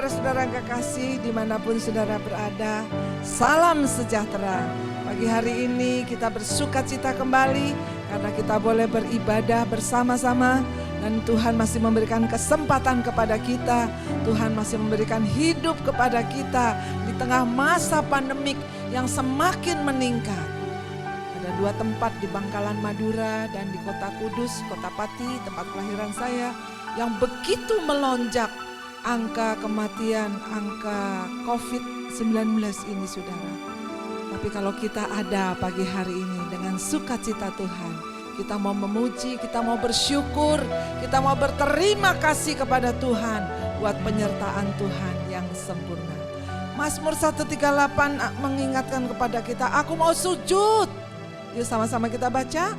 saudara-saudara yang kekasih dimanapun saudara berada, salam sejahtera. Pagi hari ini kita bersuka cita kembali karena kita boleh beribadah bersama-sama. Dan Tuhan masih memberikan kesempatan kepada kita, Tuhan masih memberikan hidup kepada kita di tengah masa pandemik yang semakin meningkat. Ada 2 tempat di Bangkalan Madura dan di Kota Kudus, Kota Pati, tempat kelahiran saya, yang begitu melonjak angka kematian, angka COVID-19 ini saudara. Tapi kalau kita ada pagi hari ini dengan sukacita Tuhan, kita mau memuji, kita mau bersyukur, kita mau berterima kasih kepada Tuhan buat penyertaan Tuhan yang sempurna. Mazmur 138 mengingatkan kepada kita, aku mau sujud. Yuk sama-sama kita baca.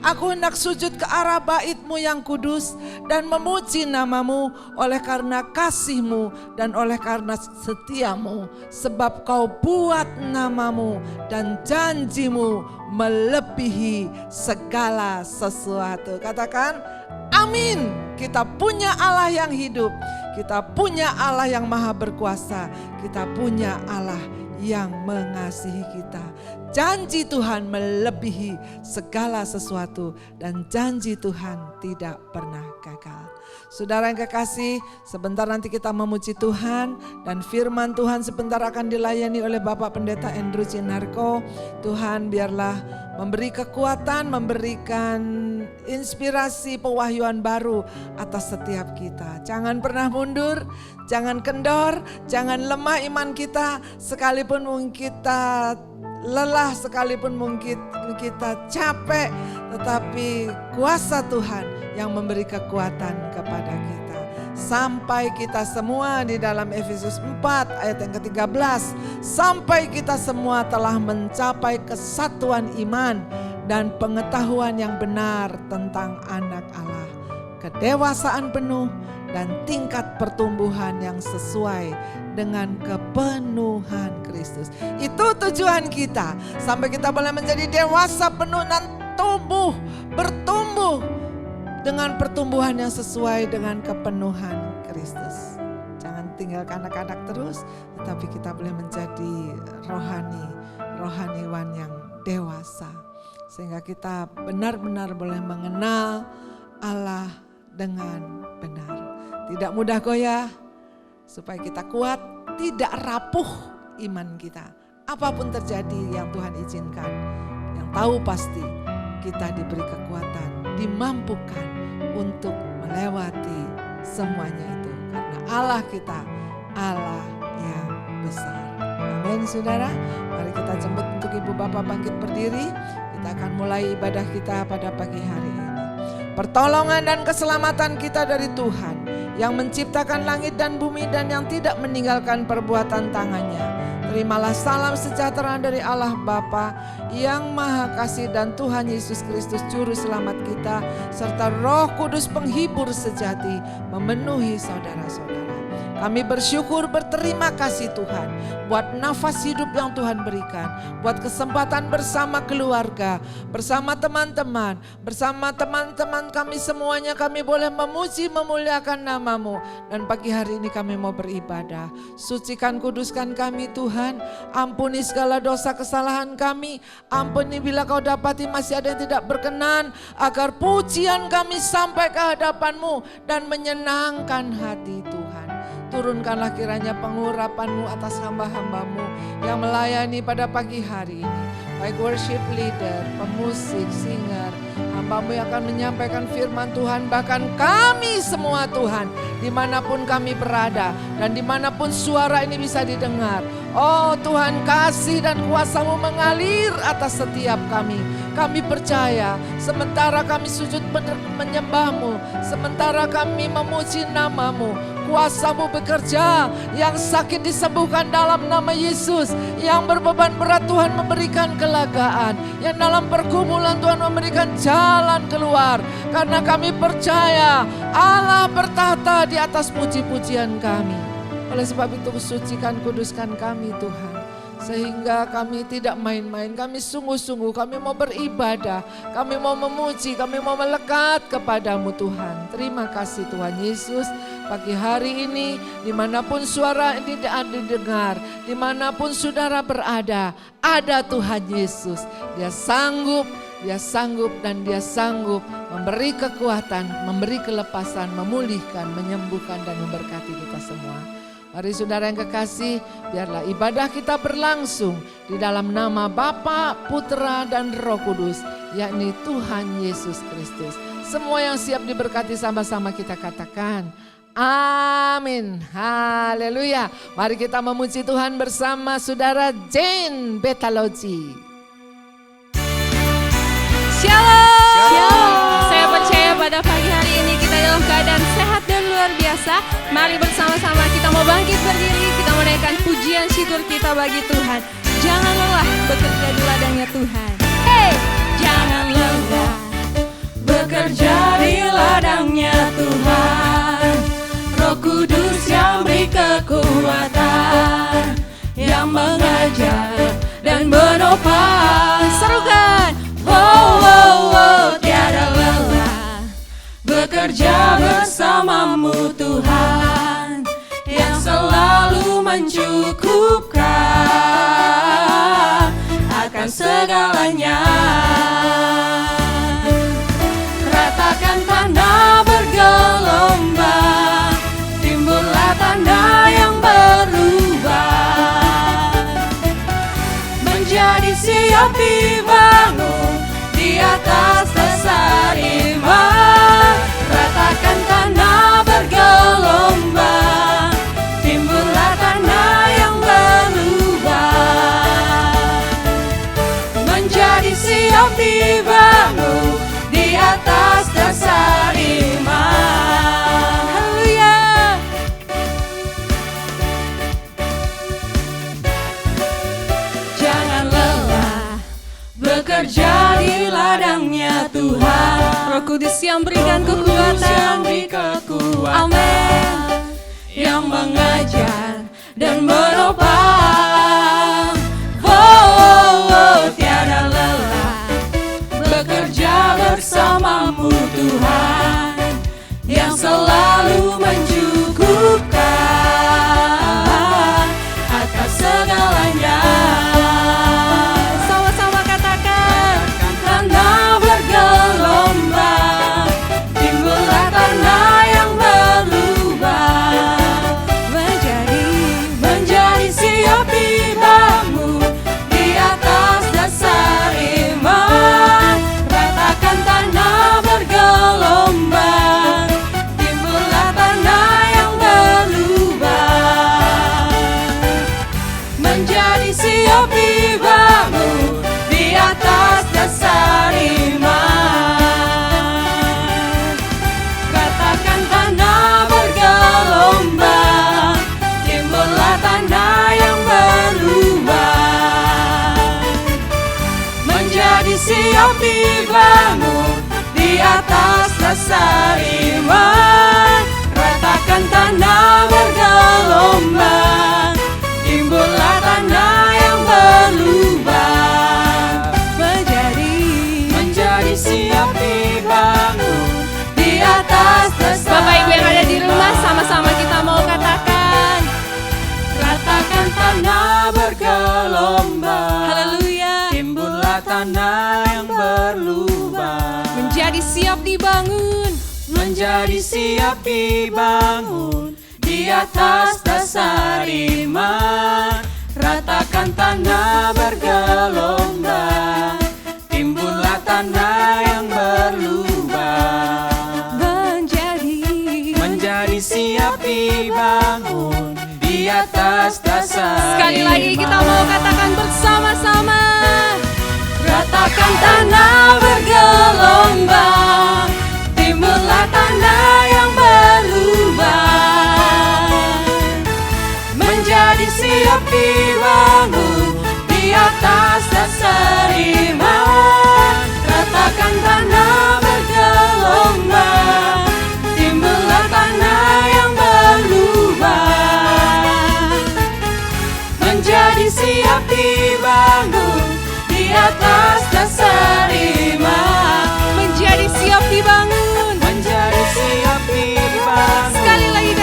Aku hendak sujud ke arah bait-Mu yang kudus dan memuji nama-Mu oleh karena kasih-Mu dan oleh karena setia-Mu. Sebab Kau buat nama-Mu dan janji-Mu melebihi segala sesuatu. Katakan amin. Kita punya Allah yang hidup. Kita punya Allah yang maha berkuasa. Kita punya Allah yang mengasihi kita. Janji Tuhan melebihi segala sesuatu dan janji Tuhan tidak pernah gagal. Saudara yang kekasih, sebentar nanti kita memuji Tuhan dan firman Tuhan sebentar akan dilayani oleh Bapak Pendeta Andrew Cinarko. Tuhan biarlah memberi kekuatan, memberikan inspirasi pewahyuan baru atas setiap kita. Jangan pernah mundur, jangan kendor, jangan lemah iman kita sekalipun mungkin kita lelah, sekalipun mungkin kita capek, tetapi kuasa Tuhan yang memberi kekuatan kepada kita. Sampai kita semua di dalam Efesus 4 ayat yang ke-13, sampai kita semua telah mencapai kesatuan iman dan pengetahuan yang benar tentang anak Allah, kedewasaan penuh dan tingkat pertumbuhan yang sesuai dengan kepenuhan Kristus. Itu tujuan kita, sampai kita boleh menjadi dewasa penuh dan bertumbuh dengan pertumbuhan yang sesuai dengan kepenuhan Kristus. Jangan tinggalkan anak-anak terus, tetapi kita boleh menjadi rohaniwan yang dewasa. Sehingga kita benar-benar boleh mengenal Allah dengan benar. Tidak mudah goyah, supaya kita kuat, tidak rapuh iman kita. Apapun terjadi yang Tuhan izinkan, yang tahu pasti kita diberi kekuatan, dimampukan untuk melewati semuanya itu. Karena Allah kita, Allah yang besar. Amin saudara, mari kita jemput untuk Ibu Bapak bangkit berdiri. Kita akan mulai ibadah kita pada pagi hari ini. Pertolongan dan keselamatan kita dari Tuhan yang menciptakan langit dan bumi dan yang tidak meninggalkan perbuatan tangannya. Terimalah salam sejahtera dari Allah Bapa yang Maha Kasih dan Tuhan Yesus Kristus Juru Selamat kita, serta Roh Kudus penghibur sejati memenuhi saudara-saudara. Kami bersyukur, berterima kasih Tuhan buat nafas hidup yang Tuhan berikan, buat kesempatan bersama keluarga, bersama teman-teman, bersama teman-teman kami semuanya kami boleh memuji, memuliakan nama-Mu. Dan pagi hari ini kami mau beribadah. Sucikan, kuduskan kami Tuhan, ampuni segala dosa kesalahan kami, ampuni bila Kau dapati masih ada yang tidak berkenan, agar pujian kami sampai ke hadapan-Mu dan menyenangkan hati Tuhan. Turunkanlah kiranya pengurapan-Mu atas hamba-hamba-Mu yang melayani pada pagi hari ini. Baik worship leader, pemusik, singer, hamba-Mu yang akan menyampaikan firman Tuhan. Bahkan kami semua Tuhan, dimanapun kami berada dan dimanapun suara ini bisa didengar. Oh Tuhan, kasih dan kuasa-Mu mengalir atas setiap kami. Kami percaya sementara kami sujud menyembah-Mu, sementara kami memuji nama-Mu, kuasa-Mu bekerja, yang sakit disembuhkan dalam nama Yesus, yang berbeban berat Tuhan memberikan kelegaan, yang dalam pergumulan Tuhan memberikan jalan keluar. Karena kami percaya Allah bertahta di atas puji-pujian kami. Oleh sebab itu sucikan, kuduskan kami Tuhan. Sehingga kami tidak main-main, kami sungguh-sungguh, kami mau beribadah, kami mau memuji, kami mau melekat kepadamu Tuhan. Terima kasih Tuhan Yesus, pagi hari ini, dimanapun suara ini didengar, dimanapun saudara berada, ada Tuhan Yesus. Dia sanggup dan dia sanggup memberi kekuatan, memberi kelepasan, memulihkan, menyembuhkan dan memberkati kita semua. Mari saudara yang kekasih, biarlah ibadah kita berlangsung di dalam nama Bapa, Putra dan Roh Kudus, yakni Tuhan Yesus Kristus. Semua yang siap diberkati sama-sama kita katakan, amin, haleluya. Mari kita memuji Tuhan bersama saudara Jane Betaloji. Shalom. Saya percaya pada pagi hari ini kita dalam keadaan sehat dan luar biasa. Mari bersama-sama kita mau bangkit berdiri, kita menaikkan pujian syukur kita bagi Tuhan. Jangan lelah bekerja di ladangnya Tuhan. Hey, jangan lelah bekerja di ladangnya Tuhan. Roh Kudus yang beri kekuatan, yang mengajar dan menopang. Serukan, tiada lelah bekerja bersamamu Tuhan, yang selalu mencukupkan akan segalanya. Ratakan tanah bergelombang, timbullah tanda yang berubah, menjadi siap dibangun di atas dasar iman. Ratakan tanah bergelombang, timbullah tanah yang berubah, menjadi siap dibangun di atas dasar iman. Haleluya. Jangan lelah bekerja di ladangnya Tuhan. Roh Kudus yang berikan kekuatan, amin, yang mengajar dan menopang. Tiada lelah bekerja bersamamu Tuhan, yang selalu mencukupkan atas segalanya. Sama-sama katakan, tanah bergelombang, timbullah tanah yang berubah, menjadi siap dibangun di atas dasar iman. Ratakan tanah bergelombang, timbullah tanah yang berubah, menjadi siap dibangun di atas dasar iman. Katakan tanah bergelombang, timbullah tanah yang berubah, menjadi siap dibangun di atas dasar iman. Ratakan tanah bergelombang, timbullah tanah yang berubah, menjadi siap dibangun di atas dasar. Bapak Ibu yang ada di rumah, sama-sama kita mau katakan, ratakan tanah bergelombang, haleluya, timbullah tanah yang berubah, menjadi siap dibangun, menjadi siap dibangun di atas dasar iman. Ratakan tanah bergelombang, timbullah tanah yang berubah, menjadi siap dibangun di atas dasar. Sekali lagi kita mau katakan bersama-sama, ratakan tanah bergelombang, timbullah tanah yang berubah, menjadi siap dibangun di atas dasar iman. Ratakan tanah bergelombang, timbullah tanah yang berubah, menjadi siap dibangun di atas dasar iman. Menjadi siap dibangun, menjadi siap dibangun. Sekali lagi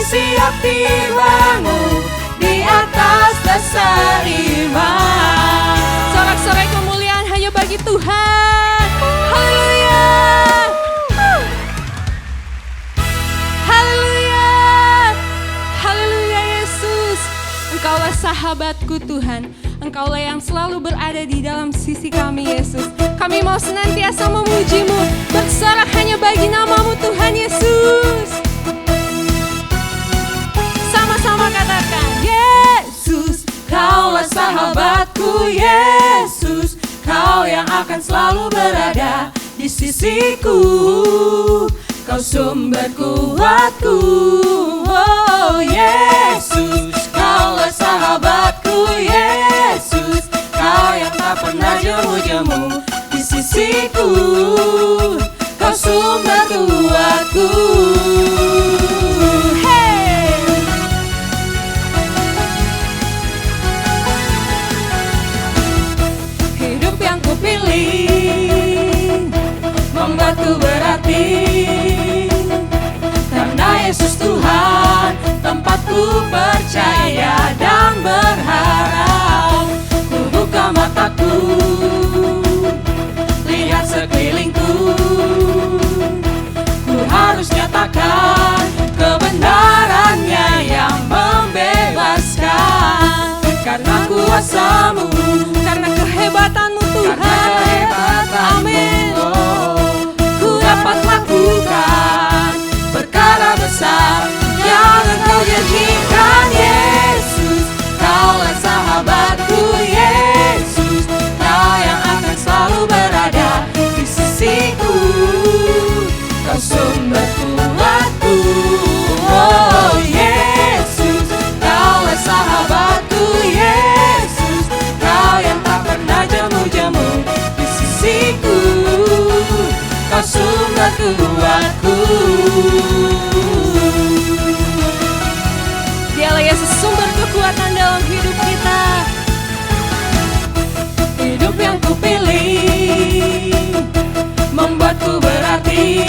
siap dibangun di atas dasar iman. Sorak-sorai kemuliaan hanya bagi Tuhan. Haleluya. Haleluya. Haleluya Yesus. Engkaulah sahabatku Tuhan. Engkaulah yang selalu berada di dalam sisi kami Yesus. Kami mau senantiasa memuji-Mu, bersorak hanya bagi nama-Mu Tuhan Yesus. Sama-sama katakan, Yesus, Kaulah sahabatku Yesus. Kau yang akan selalu berada di sisiku. Kau sumber kuatku, oh Yesus. Kaulah sahabatku Yesus. Kau yang tak pernah jemu-jemu di sisiku. Kau sumber kuatku. Hey! Hidup yang kupilih membuatku berarti, karena Yesus Tuhan tempatku percaya dan berharap. Ku buka mataku, lihat sekelilingku. Ku harus nyatakan kebenarannya yang membebaskan. Karena kuasa-Mu, karena kehebatan-Mu Tuhan. Amin. Ku dapat lakukan perkara besar yang Engkau janjikan Yesus. Kaulah sahabatku Yesus. Kau yang akan selalu berada di sisiku. Kau sumber kuatku, oh Yesus. Kaulah sahabatku Yesus. Kau yang tak pernah jemu-jemu di sisiku. Kau sumber kuatku. Dialah Yesus sumber kekuatan dalam hidup kita. Hidup yang kupilih membuatku berarti,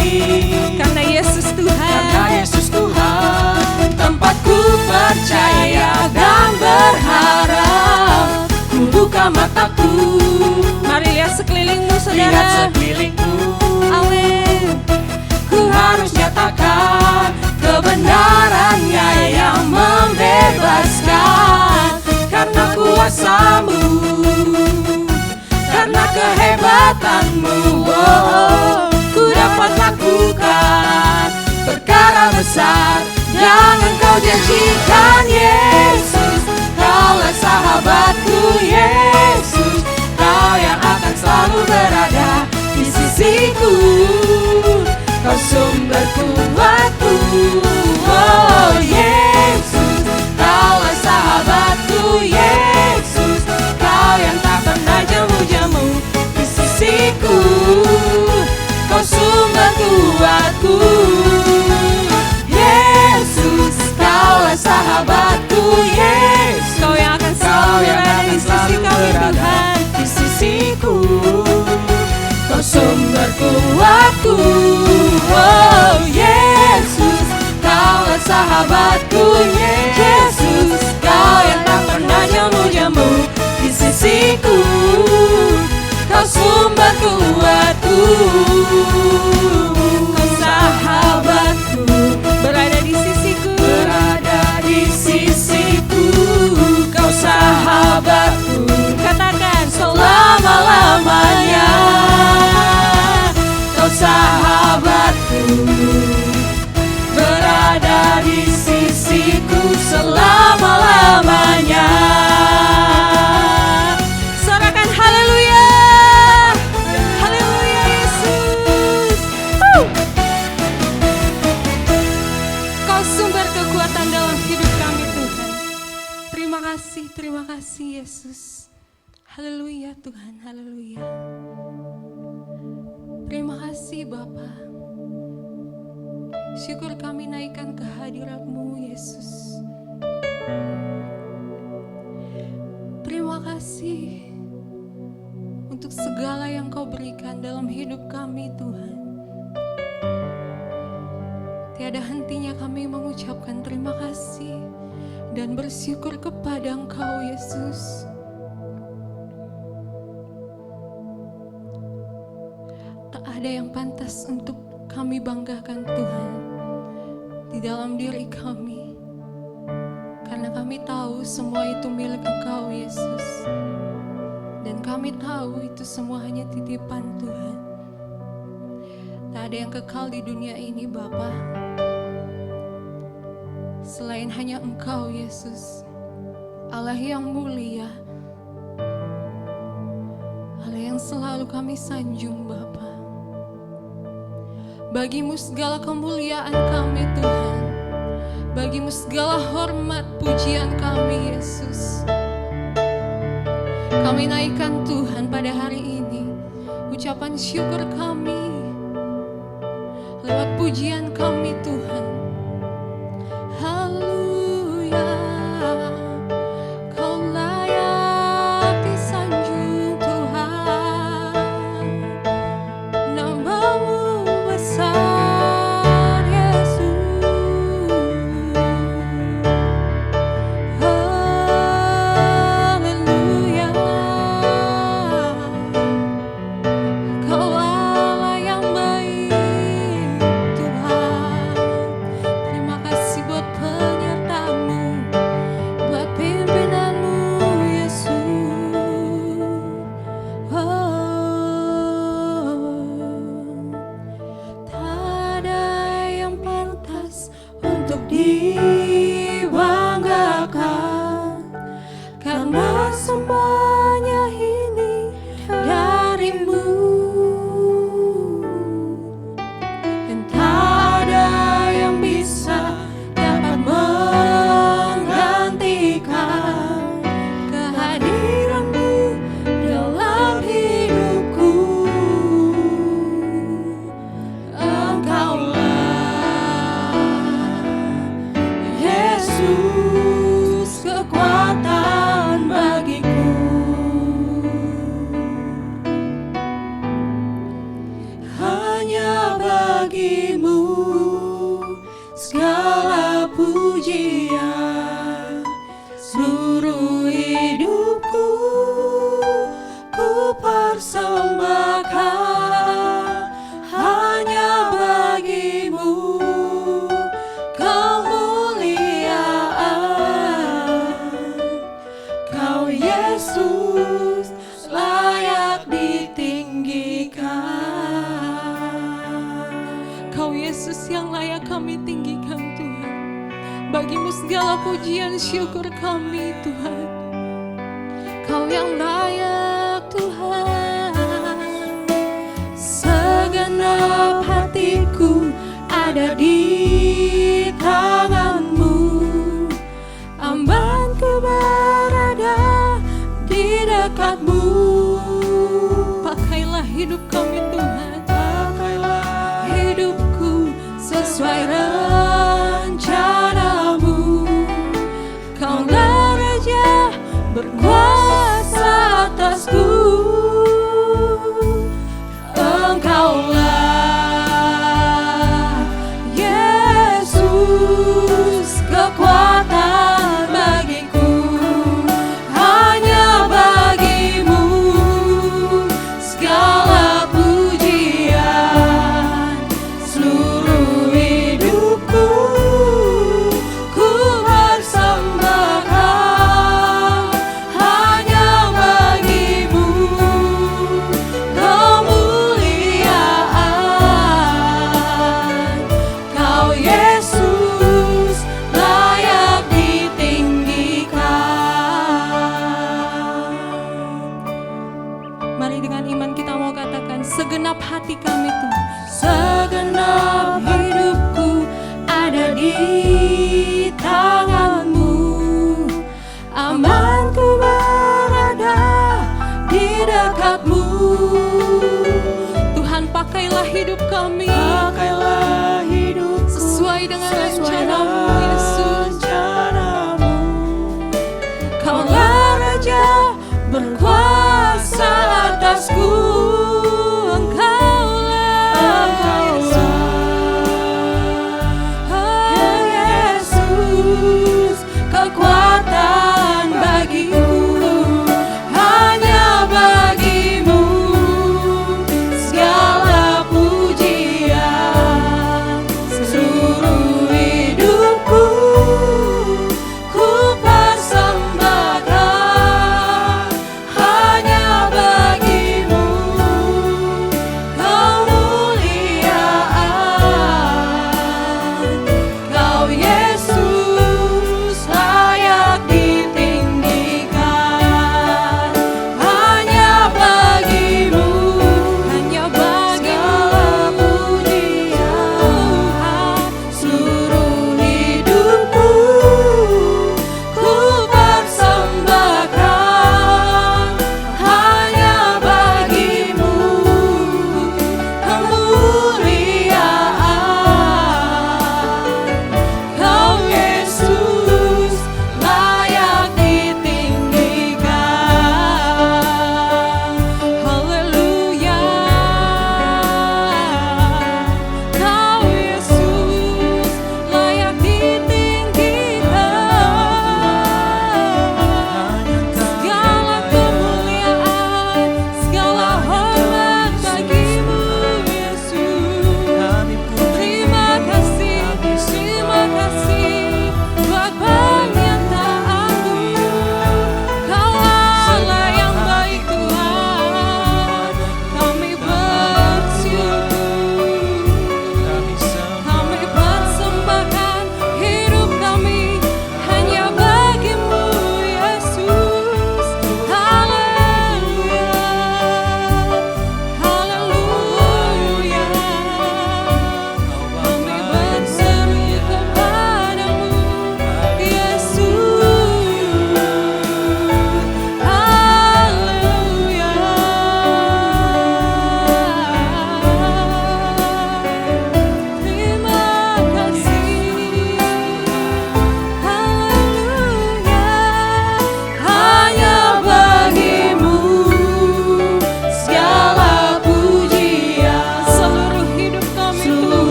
karena Yesus Tuhan. Karena Yesus Tuhan tempatku percaya dan berharap. Ku buka mataku, mari lihat sekelilingmu saudara. Lihat sekelilingmu. Amin. Ku harus nyatakan kebenarannya yang membebaskan. Karena kuasa-Mu, karena kehebatan-Mu, oh, ku dapat lakukan perkara besar yang Engkau janjikan Yesus. Kaulah sahabatku Yesus. Kau yang akan selalu berada di sisiku. Kau sumber kuatku, oh Yesus. Kaulah sahabatku Yesus. Kau yang tak pernah jemu-jemu di sisiku. Kau sumber kuatku, Yesus. Kaulah sahabatku Yesus. Kau yang akan selalu berada di sisi kami Tuhan. Di sisiku. Kau sumber kuatku, oh Yesus. Kaulah sahabatku Yesus. Kau yang tak pernah jemu-jemu di sisiku. Kau sumber kuatku. Kau sahabatku, berada di sisiku. Berada di sisiku. Kau sahabatku, katakan selama-lamanya. Kau sahabatku, berada di sisiku selama-lamanya. Sorakan haleluya. Haleluya Yesus. Kau sumber kekuatan dalam hidup kami Tuhan. Terima kasih Yesus. Haleluya Tuhan, haleluya. Terima kasih Bapa. Syukur kami naikkan kehadirat-Mu Yesus. Terima kasih untuk segala yang Kau berikan dalam hidup kami Tuhan. Tiada hentinya kami mengucapkan terima dan bersyukur kepada Engkau Yesus. Tak ada yang pantas untuk kami banggakan Tuhan di dalam diri kami, karena kami tahu semua itu milik Engkau Yesus, dan kami tahu itu semua hanya titipan Tuhan. Tak ada yang kekal di dunia ini Bapa, selain hanya Engkau Yesus, Allah yang mulia, Allah yang selalu kami sanjung Bapa. Bagimu segala kemuliaan kami Tuhan, bagimu segala hormat pujian kami Yesus. Kami naikkan Tuhan pada hari ini, ucapan syukur kami lewat pujian kami Tuhan. Haleluya, Kau layak disanjung Tuhan, nama-Mu besar Yesus. Haleluya, Kau Allah yang baik Tuhan. Terima kasih buat penyertaan-Mu, buat pimpinan-Mu Yesus. Tak ada yang pantas untuk dibanggakan, karena semuanya ini dari-Mu, dan tak ada yang bisa dapat menggantikan kehadiran-Mu dalam hidupku. Engkaulah Yesus, kekuatan bagiku. Hanya bagi-Mu segala pujian, seluruh hidupku ku persembahkan. Hanya bagi-Mu kemuliaan, Kau Yesus layak ditinggikan. Kau Yesus yang layak kami tinggikan Tuhan. Bagimu segala pujian syukur kami Tuhan. Kau yang layak Tuhan. Segenap hatiku ada di tangan-Mu, ambanku berada di dekat-Mu. Pakailah hidup kami Tuhan, pakailah hidupku sesuai rencana-Mu. Kaulah Raja berkuasa atasku. Engkaulah Yesus,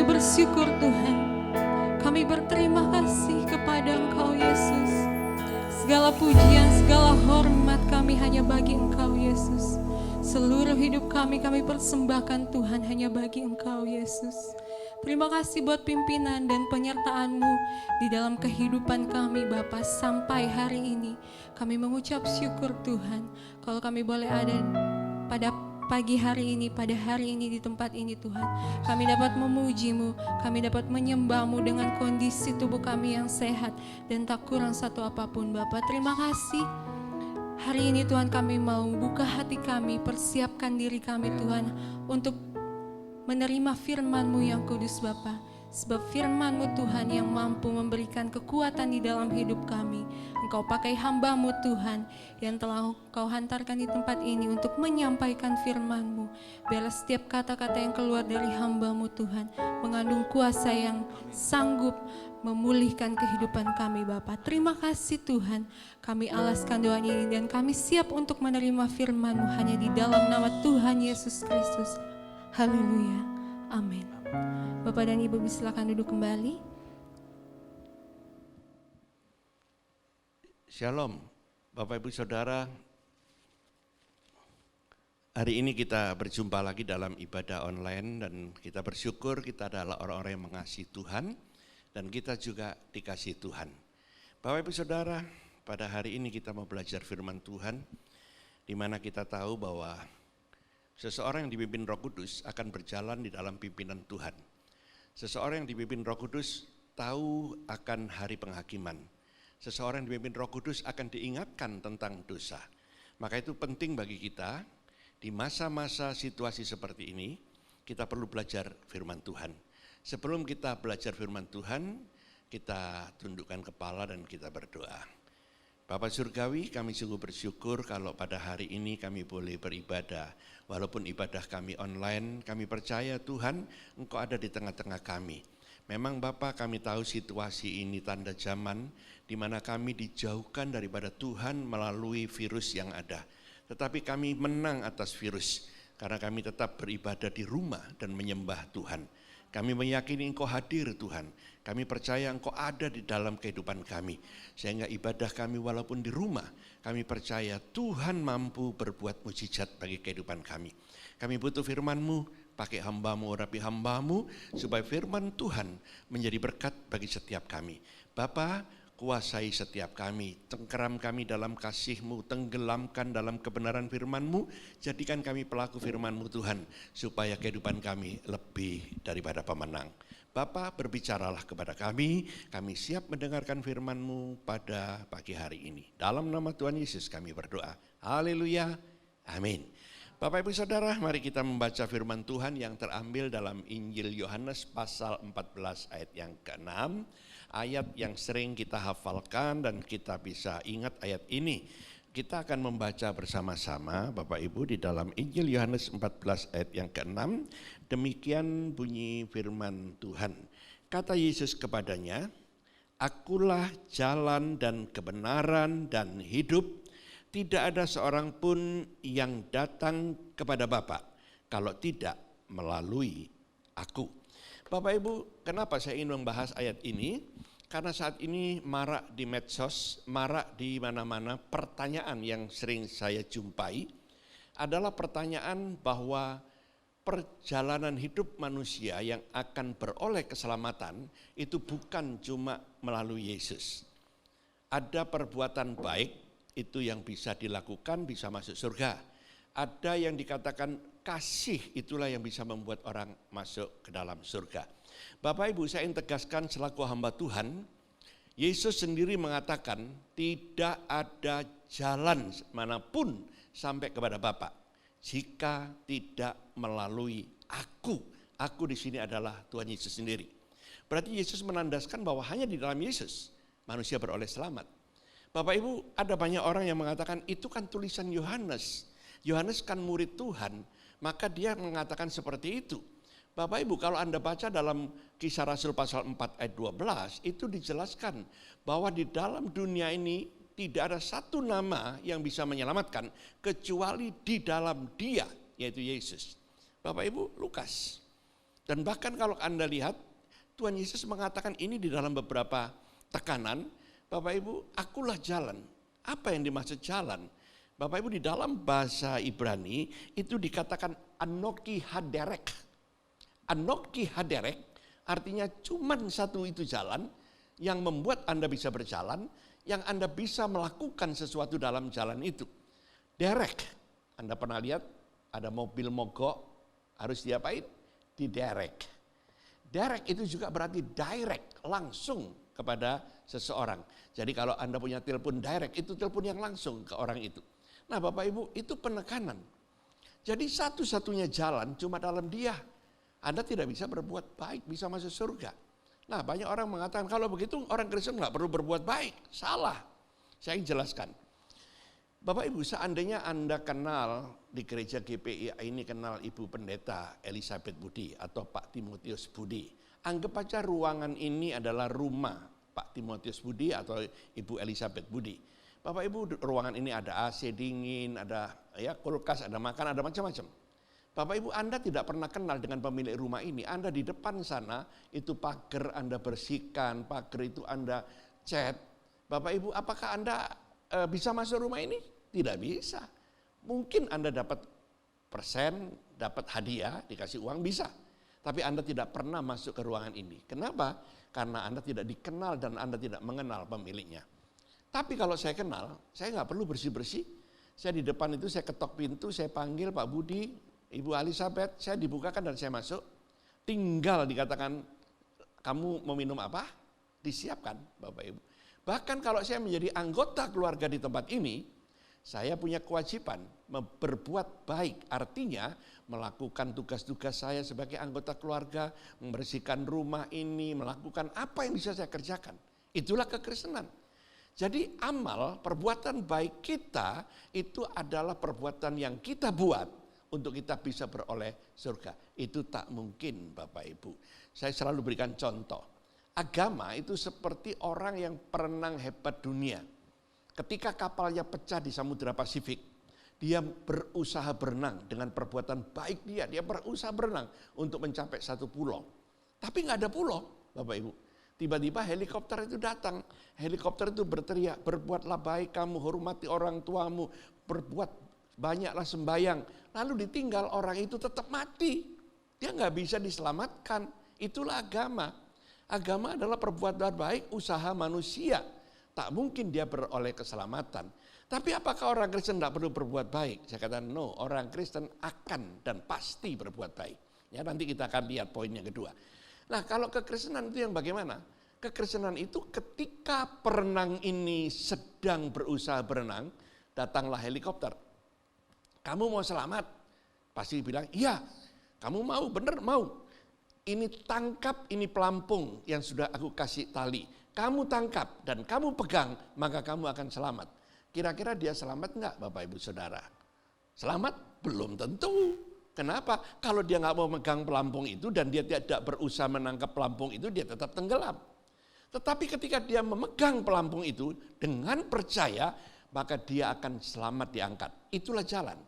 kami bersyukur Tuhan. Kami berterima kasih kepada Engkau Yesus. Segala pujian, segala hormat kami hanya bagi Engkau Yesus. Seluruh hidup kami persembahkan Tuhan hanya bagi Engkau Yesus. Terima kasih buat pimpinan dan penyertaan-Mu di dalam kehidupan kami Bapa sampai hari ini. Kami mengucap syukur Tuhan kalau kami boleh ada pada pagi hari ini, pada hari ini di tempat ini Tuhan. Kami dapat memuji-Mu, kami dapat menyembah-Mu dengan kondisi tubuh kami yang sehat dan tak kurang satu apapun Bapa. Terima kasih. Hari ini Tuhan kami mau buka hati kami, persiapkan diri kami Tuhan untuk menerima firman-Mu yang kudus Bapa. Sebab firman-Mu Tuhan yang mampu memberikan kekuatan di dalam hidup kami. Engkau pakai hamba-Mu Tuhan yang telah Engkau hantarkan di tempat ini untuk menyampaikan firman-Mu. Biarlah setiap kata-kata yang keluar dari hamba-Mu Tuhan mengandung kuasa yang sanggup memulihkan kehidupan kami Bapa. Terima kasih Tuhan. Kami alaskan doa ini dan kami siap untuk menerima firman-Mu hanya di dalam nama Tuhan Yesus Kristus. Haleluya. Amin. Bapak dan Ibu silakan duduk kembali. Shalom, Bapak Ibu Saudara. Hari ini kita berjumpa lagi dalam ibadah online dan kita bersyukur kita adalah orang-orang yang mengasihi Tuhan dan kita juga dikasihi Tuhan. Bapak Ibu Saudara, pada hari ini kita mau belajar firman Tuhan di mana kita tahu bahwa seseorang yang dipimpin Roh Kudus akan berjalan di dalam pimpinan Tuhan. Seseorang yang dipimpin Roh Kudus tahu akan hari penghakiman. Seseorang yang dipimpin Roh Kudus akan diingatkan tentang dosa. Maka itu penting bagi kita di masa-masa situasi seperti ini, kita perlu belajar firman Tuhan. Sebelum kita belajar firman Tuhan, kita tundukkan kepala dan kita berdoa. Bapak Surgawi, kami sungguh bersyukur kalau pada hari ini kami boleh beribadah. Walaupun ibadah kami online, kami percaya Tuhan Engkau ada di tengah-tengah kami. Memang Bapak kami tahu situasi ini tanda zaman di mana kami dijauhkan daripada Tuhan melalui virus yang ada. Tetapi kami menang atas virus karena kami tetap beribadah di rumah dan menyembah Tuhan. Kami meyakini Engkau hadir Tuhan. Kami percaya Engkau ada di dalam kehidupan kami. Sehingga ibadah kami walaupun di rumah, kami percaya Tuhan mampu berbuat mujizat bagi kehidupan kami. Kami butuh firman-Mu, pakai hamba-Mu, urapi hamba-Mu, supaya firman Tuhan menjadi berkat bagi setiap kami. Bapa, kuasai setiap kami, tenggelam kami dalam kasih-Mu, tenggelamkan dalam kebenaran firman-Mu, jadikan kami pelaku firman-Mu Tuhan, supaya kehidupan kami lebih daripada pemenang. Bapa, berbicaralah kepada kami siap mendengarkan firman-Mu pada pagi hari ini. Dalam nama Tuhan Yesus kami berdoa, haleluya, amin. Bapak Ibu Saudara, mari kita membaca firman Tuhan yang terambil dalam Injil Yohanes pasal 14 ayat yang ke-6. Ayat yang sering kita hafalkan dan kita bisa ingat ayat ini. Kita akan membaca bersama-sama Bapak Ibu di dalam Injil Yohanes 14 ayat yang ke-6. Demikian bunyi firman Tuhan. Kata Yesus kepadanya, "Akulah jalan dan kebenaran dan hidup. Tidak ada seorang pun yang datang kepada Bapa kalau tidak melalui aku." Bapak Ibu, kenapa saya ingin membahas ayat ini? Karena saat ini marak di medsos, marak di mana-mana pertanyaan yang sering saya jumpai adalah pertanyaan bahwa perjalanan hidup manusia yang akan beroleh keselamatan itu bukan cuma melalui Yesus. Ada perbuatan baik itu yang bisa dilakukan bisa masuk surga. Ada yang dikatakan kasih itulah yang bisa membuat orang masuk ke dalam surga. Bapak Ibu, saya ingin tegaskan selaku hamba Tuhan, Yesus sendiri mengatakan tidak ada jalan manapun sampai kepada Bapa jika tidak melalui aku. Aku di sini adalah Tuhan Yesus sendiri. Berarti Yesus menandaskan bahwa hanya di dalam Yesus manusia beroleh selamat. Bapak Ibu, ada banyak orang yang mengatakan itu kan tulisan Yohanes. Yohanes kan murid Tuhan, maka dia mengatakan seperti itu. Bapak Ibu, kalau Anda baca dalam Kisah Rasul pasal 4 ayat 12, itu dijelaskan bahwa di dalam dunia ini tidak ada satu nama yang bisa menyelamatkan kecuali di dalam Dia, yaitu Yesus. Bapak Ibu, Lukas. Dan bahkan kalau Anda lihat, Tuhan Yesus mengatakan ini di dalam beberapa tekanan, Bapak Ibu, akulah jalan. Apa yang dimaksud jalan? Bapak Ibu, di dalam bahasa Ibrani itu dikatakan Anoki Haderek. Anoki Haderek artinya cuman satu itu jalan yang membuat Anda bisa berjalan, yang Anda bisa melakukan sesuatu dalam jalan itu. Derek, Anda pernah lihat ada mobil mogok harus diapain? Diderek. Derek itu juga berarti direct, langsung kepada seseorang. Jadi kalau Anda punya telepon direct, itu telepon yang langsung ke orang itu. Nah Bapak Ibu, itu penekanan. Jadi satu-satunya jalan cuma dalam Dia. Anda tidak bisa berbuat baik, bisa masuk surga. Nah banyak orang mengatakan kalau begitu orang Kristen nggak perlu berbuat baik. Salah. Saya ingin jelaskan. Bapak Ibu, seandainya Anda kenal di gereja GPI ini kenal Ibu Pendeta Elizabeth Budi atau Pak Timotius Budi. Anggap aja ruangan ini adalah rumah Pak Timotius Budi atau Ibu Elizabeth Budi. Bapak Ibu, ruangan ini ada AC dingin, ada kulkas, ada makan, ada macam-macam. Bapak Ibu, Anda tidak pernah kenal dengan pemilik rumah ini. Anda di depan sana, itu pagar Anda bersihkan, pagar itu Anda cat. Bapak Ibu, apakah Anda bisa masuk rumah ini? Tidak bisa. Mungkin Anda dapat persen, dapat hadiah, dikasih uang, bisa. Tapi Anda tidak pernah masuk ke ruangan ini. Kenapa? Karena Anda tidak dikenal dan Anda tidak mengenal pemiliknya. Tapi kalau saya kenal, saya nggak perlu bersih-bersih. Saya di depan itu, saya ketok pintu, saya panggil Pak Budi, Ibu Elizabeth, saya dibukakan dan saya masuk. Tinggal dikatakan, kamu mau minum apa? Disiapkan Bapak Ibu. Bahkan kalau saya menjadi anggota keluarga di tempat ini, saya punya kewajiban berbuat baik. Artinya melakukan tugas-tugas saya sebagai anggota keluarga, membersihkan rumah ini, melakukan apa yang bisa saya kerjakan. Itulah kekristenan. Jadi amal, perbuatan baik kita itu adalah perbuatan yang kita buat untuk kita bisa beroleh surga. Itu tak mungkin Bapak Ibu. Saya selalu berikan contoh. Agama itu seperti orang yang perenang hebat dunia. Ketika kapalnya pecah di Samudra Pasifik, dia berusaha berenang dengan perbuatan baik dia berusaha berenang untuk mencapai satu pulau. Tapi nggak ada pulau, Bapak Ibu. Tiba-tiba helikopter itu datang. Helikopter itu berteriak, berbuatlah baik kamu, hormati orang tuamu, berbuat banyaklah sembayang. Lalu ditinggal orang itu tetap mati. Dia nggak bisa diselamatkan. Itulah agama. Agama adalah perbuatan baik, usaha manusia. Tak mungkin dia beroleh keselamatan. Tapi apakah orang Kristen tidak perlu berbuat baik? Saya katakan no, orang Kristen akan dan pasti berbuat baik. Ya, nanti kita akan lihat poin yang kedua. Nah kalau kekristenan itu yang bagaimana? Kekristenan itu ketika perenang ini sedang berusaha berenang, datanglah helikopter. Kamu mau selamat? Pasti bilang, iya. Kamu mau? Bener mau. Ini tangkap, ini pelampung yang sudah aku kasih tali. Kamu tangkap dan kamu pegang, maka kamu akan selamat. Kira-kira dia selamat enggak Bapak Ibu Saudara? Selamat? Belum tentu. Kenapa? Kalau dia nggak mau megang pelampung itu dan dia tidak berusaha menangkap pelampung itu, dia tetap tenggelam. Tetapi ketika dia memegang pelampung itu dengan percaya, maka dia akan selamat diangkat. Itulah jalan.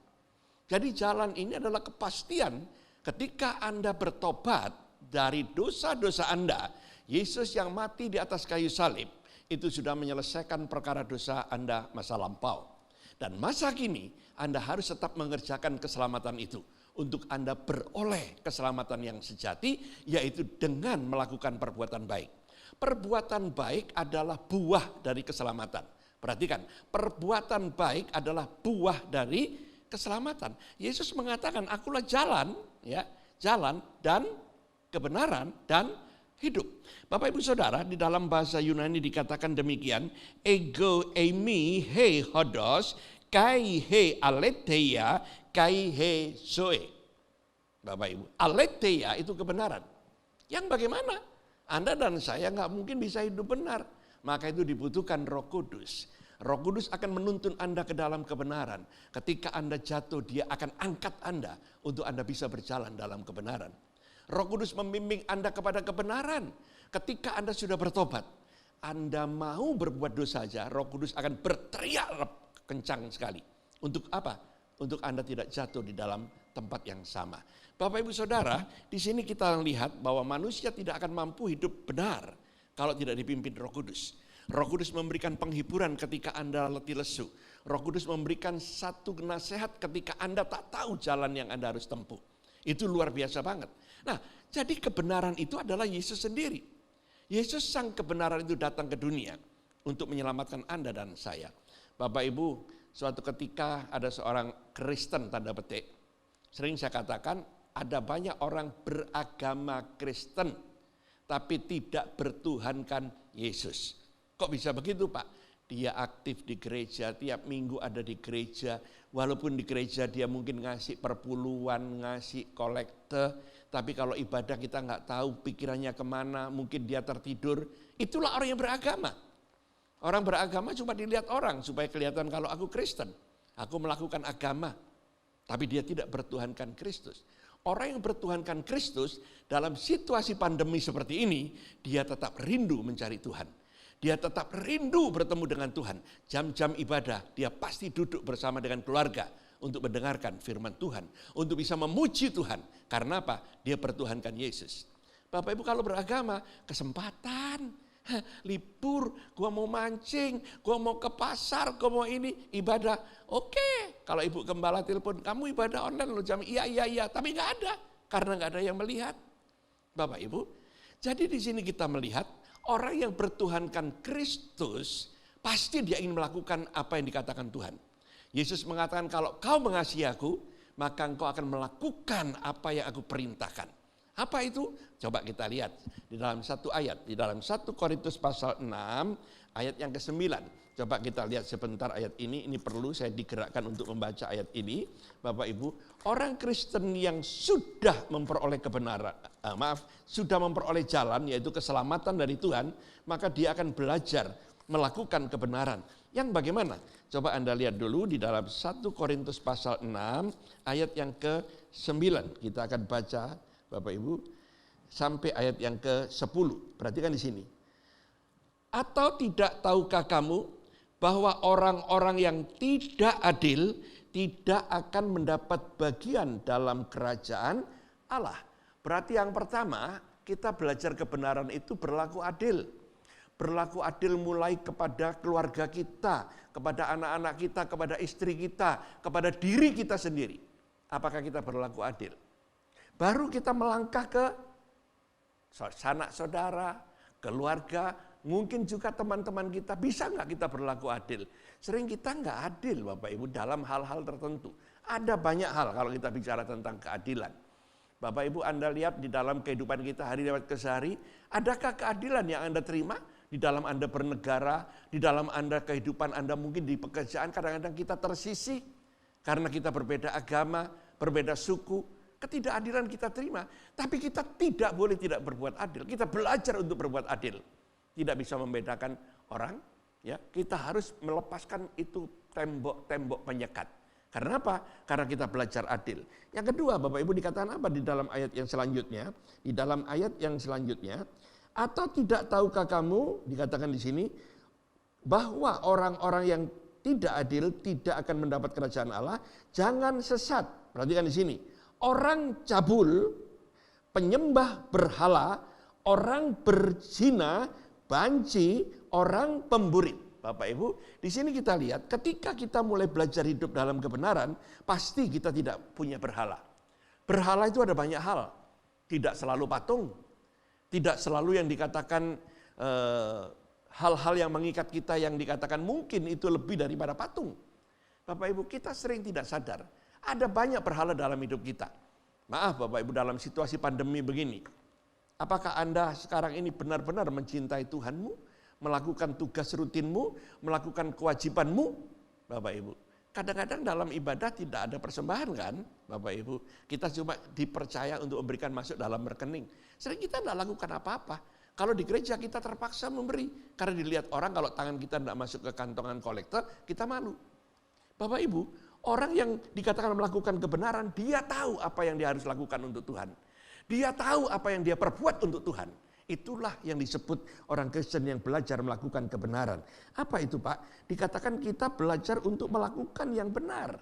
Jadi jalan ini adalah kepastian ketika Anda bertobat dari dosa-dosa Anda, Yesus yang mati di atas kayu salib, itu sudah menyelesaikan perkara dosa Anda masa lampau. Dan masa kini Anda harus tetap mengerjakan keselamatan itu. Untuk Anda beroleh keselamatan yang sejati, yaitu dengan melakukan perbuatan baik. Perbuatan baik adalah buah dari keselamatan. Perhatikan, perbuatan baik adalah buah dari keselamatan. Yesus mengatakan, akulah jalan, ya, jalan dan kebenaran dan hidup. Bapak Ibu Saudara, di dalam bahasa Yunani dikatakan demikian, ego eimi he hodos, kai he aletheia, kai he zoe. Bapak Ibu, aletheia itu kebenaran. Yang bagaimana? Anda dan saya nggak mungkin bisa hidup benar. Maka itu dibutuhkan Roh Kudus. Roh Kudus akan menuntun Anda ke dalam kebenaran. Ketika Anda jatuh, dia akan angkat Anda untuk Anda bisa berjalan dalam kebenaran. Roh Kudus membimbing Anda kepada kebenaran. Ketika Anda sudah bertobat, Anda mau berbuat dosa saja, Roh Kudus akan berteriak kencang sekali. Untuk apa? untuk Anda tidak jatuh di dalam tempat yang sama. Bapak Ibu Saudara, di sini kita lihat bahwa manusia tidak akan mampu hidup benar kalau tidak dipimpin Roh Kudus. Roh Kudus memberikan penghiburan ketika Anda letih lesu. Roh Kudus memberikan satu nasihat ketika Anda tak tahu jalan yang Anda harus tempuh. Itu luar biasa banget. Nah, jadi kebenaran itu adalah Yesus sendiri. Yesus sang kebenaran itu datang ke dunia untuk menyelamatkan Anda dan saya. Bapak Ibu, suatu ketika ada seorang Kristen tanda petik. Sering saya katakan ada banyak orang beragama Kristen tapi tidak bertuhankan Yesus. Kok bisa begitu, Pak? Dia aktif di gereja, tiap minggu ada di gereja. Walaupun di gereja dia mungkin ngasih perpuluhan, ngasih kolekte. Tapi kalau ibadah kita nggak tahu pikirannya kemana, mungkin dia tertidur. Itulah orang yang beragama. Orang beragama cuma dilihat orang supaya kelihatan kalau aku Kristen. Aku melakukan agama. Tapi dia tidak bertuhankan Kristus. Orang yang bertuhankan Kristus dalam situasi pandemi seperti ini, dia tetap rindu mencari Tuhan. Dia tetap rindu bertemu dengan Tuhan. Jam-jam ibadah dia pasti duduk bersama dengan keluarga untuk mendengarkan firman Tuhan. Untuk bisa memuji Tuhan. Karena apa? Dia bertuhankan Yesus. Bapak Ibu kalau beragama, kesempatan, libur, gua mau mancing, gua mau ke pasar, gua mau ini, ibadah. Oke, kalau Ibu Gembala telepon, kamu ibadah online loh jam, iya, tapi nggak ada. Karena nggak ada yang melihat. Bapak Ibu, jadi di sini kita melihat, orang yang bertuhankan Kristus, pasti dia ingin melakukan apa yang dikatakan Tuhan. Yesus mengatakan kalau kau mengasihi aku, maka engkau akan melakukan apa yang aku perintahkan. Apa itu? Coba kita lihat di dalam satu ayat. Di dalam 1 Korintus pasal 6 ayat yang ke-9. Coba kita lihat sebentar ayat ini. Ini perlu saya digerakkan untuk membaca ayat ini. Bapak Ibu, orang Kristen yang sudah memperoleh kebenaran, sudah memperoleh jalan yaitu keselamatan dari Tuhan, maka dia akan belajar melakukan kebenaran. Yang bagaimana? Coba Anda lihat dulu di dalam 1 Korintus pasal 6 ayat yang ke-9. Kita akan baca Bapak Ibu sampai ayat yang ke-10. Perhatikan di sini. Atau tidak tahukah kamu bahwa orang-orang yang tidak adil tidak akan mendapat bagian dalam kerajaan Allah. Berarti yang pertama, kita belajar kebenaran itu berlaku adil. Berlaku adil mulai kepada keluarga kita, kepada anak-anak kita, kepada istri kita, kepada diri kita sendiri. Apakah kita berlaku adil? Baru kita melangkah ke sanak saudara, keluarga, mungkin juga teman-teman kita. Bisa nggak kita berlaku adil? Sering kita nggak adil Bapak Ibu dalam hal-hal tertentu. Ada banyak hal kalau kita bicara tentang keadilan. Bapak Ibu Anda lihat di dalam kehidupan kita hari lewat kesehari, adakah keadilan yang Anda terima? Di dalam Anda bernegara, di dalam Anda kehidupan Anda mungkin di pekerjaan, kadang-kadang kita tersisih karena kita berbeda agama, berbeda suku. Ketidakadilan kita terima, tapi kita tidak boleh tidak berbuat adil. Kita belajar untuk berbuat adil. Tidak bisa membedakan orang, ya. Kita harus melepaskan itu tembok-tembok penyekat. Karena apa? Karena kita belajar adil. Yang kedua, Bapak Ibu dikatakan apa di dalam ayat yang selanjutnya? Di dalam ayat yang selanjutnya, atau tidak tahukah kamu, dikatakan di sini, bahwa orang-orang yang tidak adil tidak akan mendapat kerajaan Allah. Jangan sesat. Perhatikan di sini. Orang cabul, penyembah berhala, orang berzina, banci, orang pemburit. Bapak Ibu, di sini kita lihat ketika kita mulai belajar hidup dalam kebenaran, pasti kita tidak punya berhala. Berhala itu ada banyak hal. Tidak selalu patung. Tidak selalu yang dikatakan hal-hal yang mengikat kita yang dikatakan mungkin itu lebih daripada patung. Bapak Ibu, kita sering tidak sadar. Ada banyak berhala dalam hidup kita. Maaf Bapak Ibu, dalam situasi pandemi begini. Apakah Anda sekarang ini benar-benar mencintai Tuhanmu? Melakukan tugas rutinmu? Melakukan kewajibanmu? Bapak Ibu. Kadang-kadang dalam ibadah tidak ada persembahan kan? Bapak Ibu. Kita cuma dipercaya untuk memberikan masuk dalam rekening. Sering kita tidak lakukan apa-apa. Kalau di gereja kita terpaksa memberi. Karena dilihat orang kalau tangan kita tidak masuk ke kantongan kolektor, kita malu. Bapak Ibu, orang yang dikatakan melakukan kebenaran, dia tahu apa yang dia harus lakukan untuk Tuhan. Dia tahu apa yang dia perbuat untuk Tuhan. Itulah yang disebut orang Kristen yang belajar melakukan kebenaran. Apa itu Pak? Dikatakan kita belajar untuk melakukan yang benar.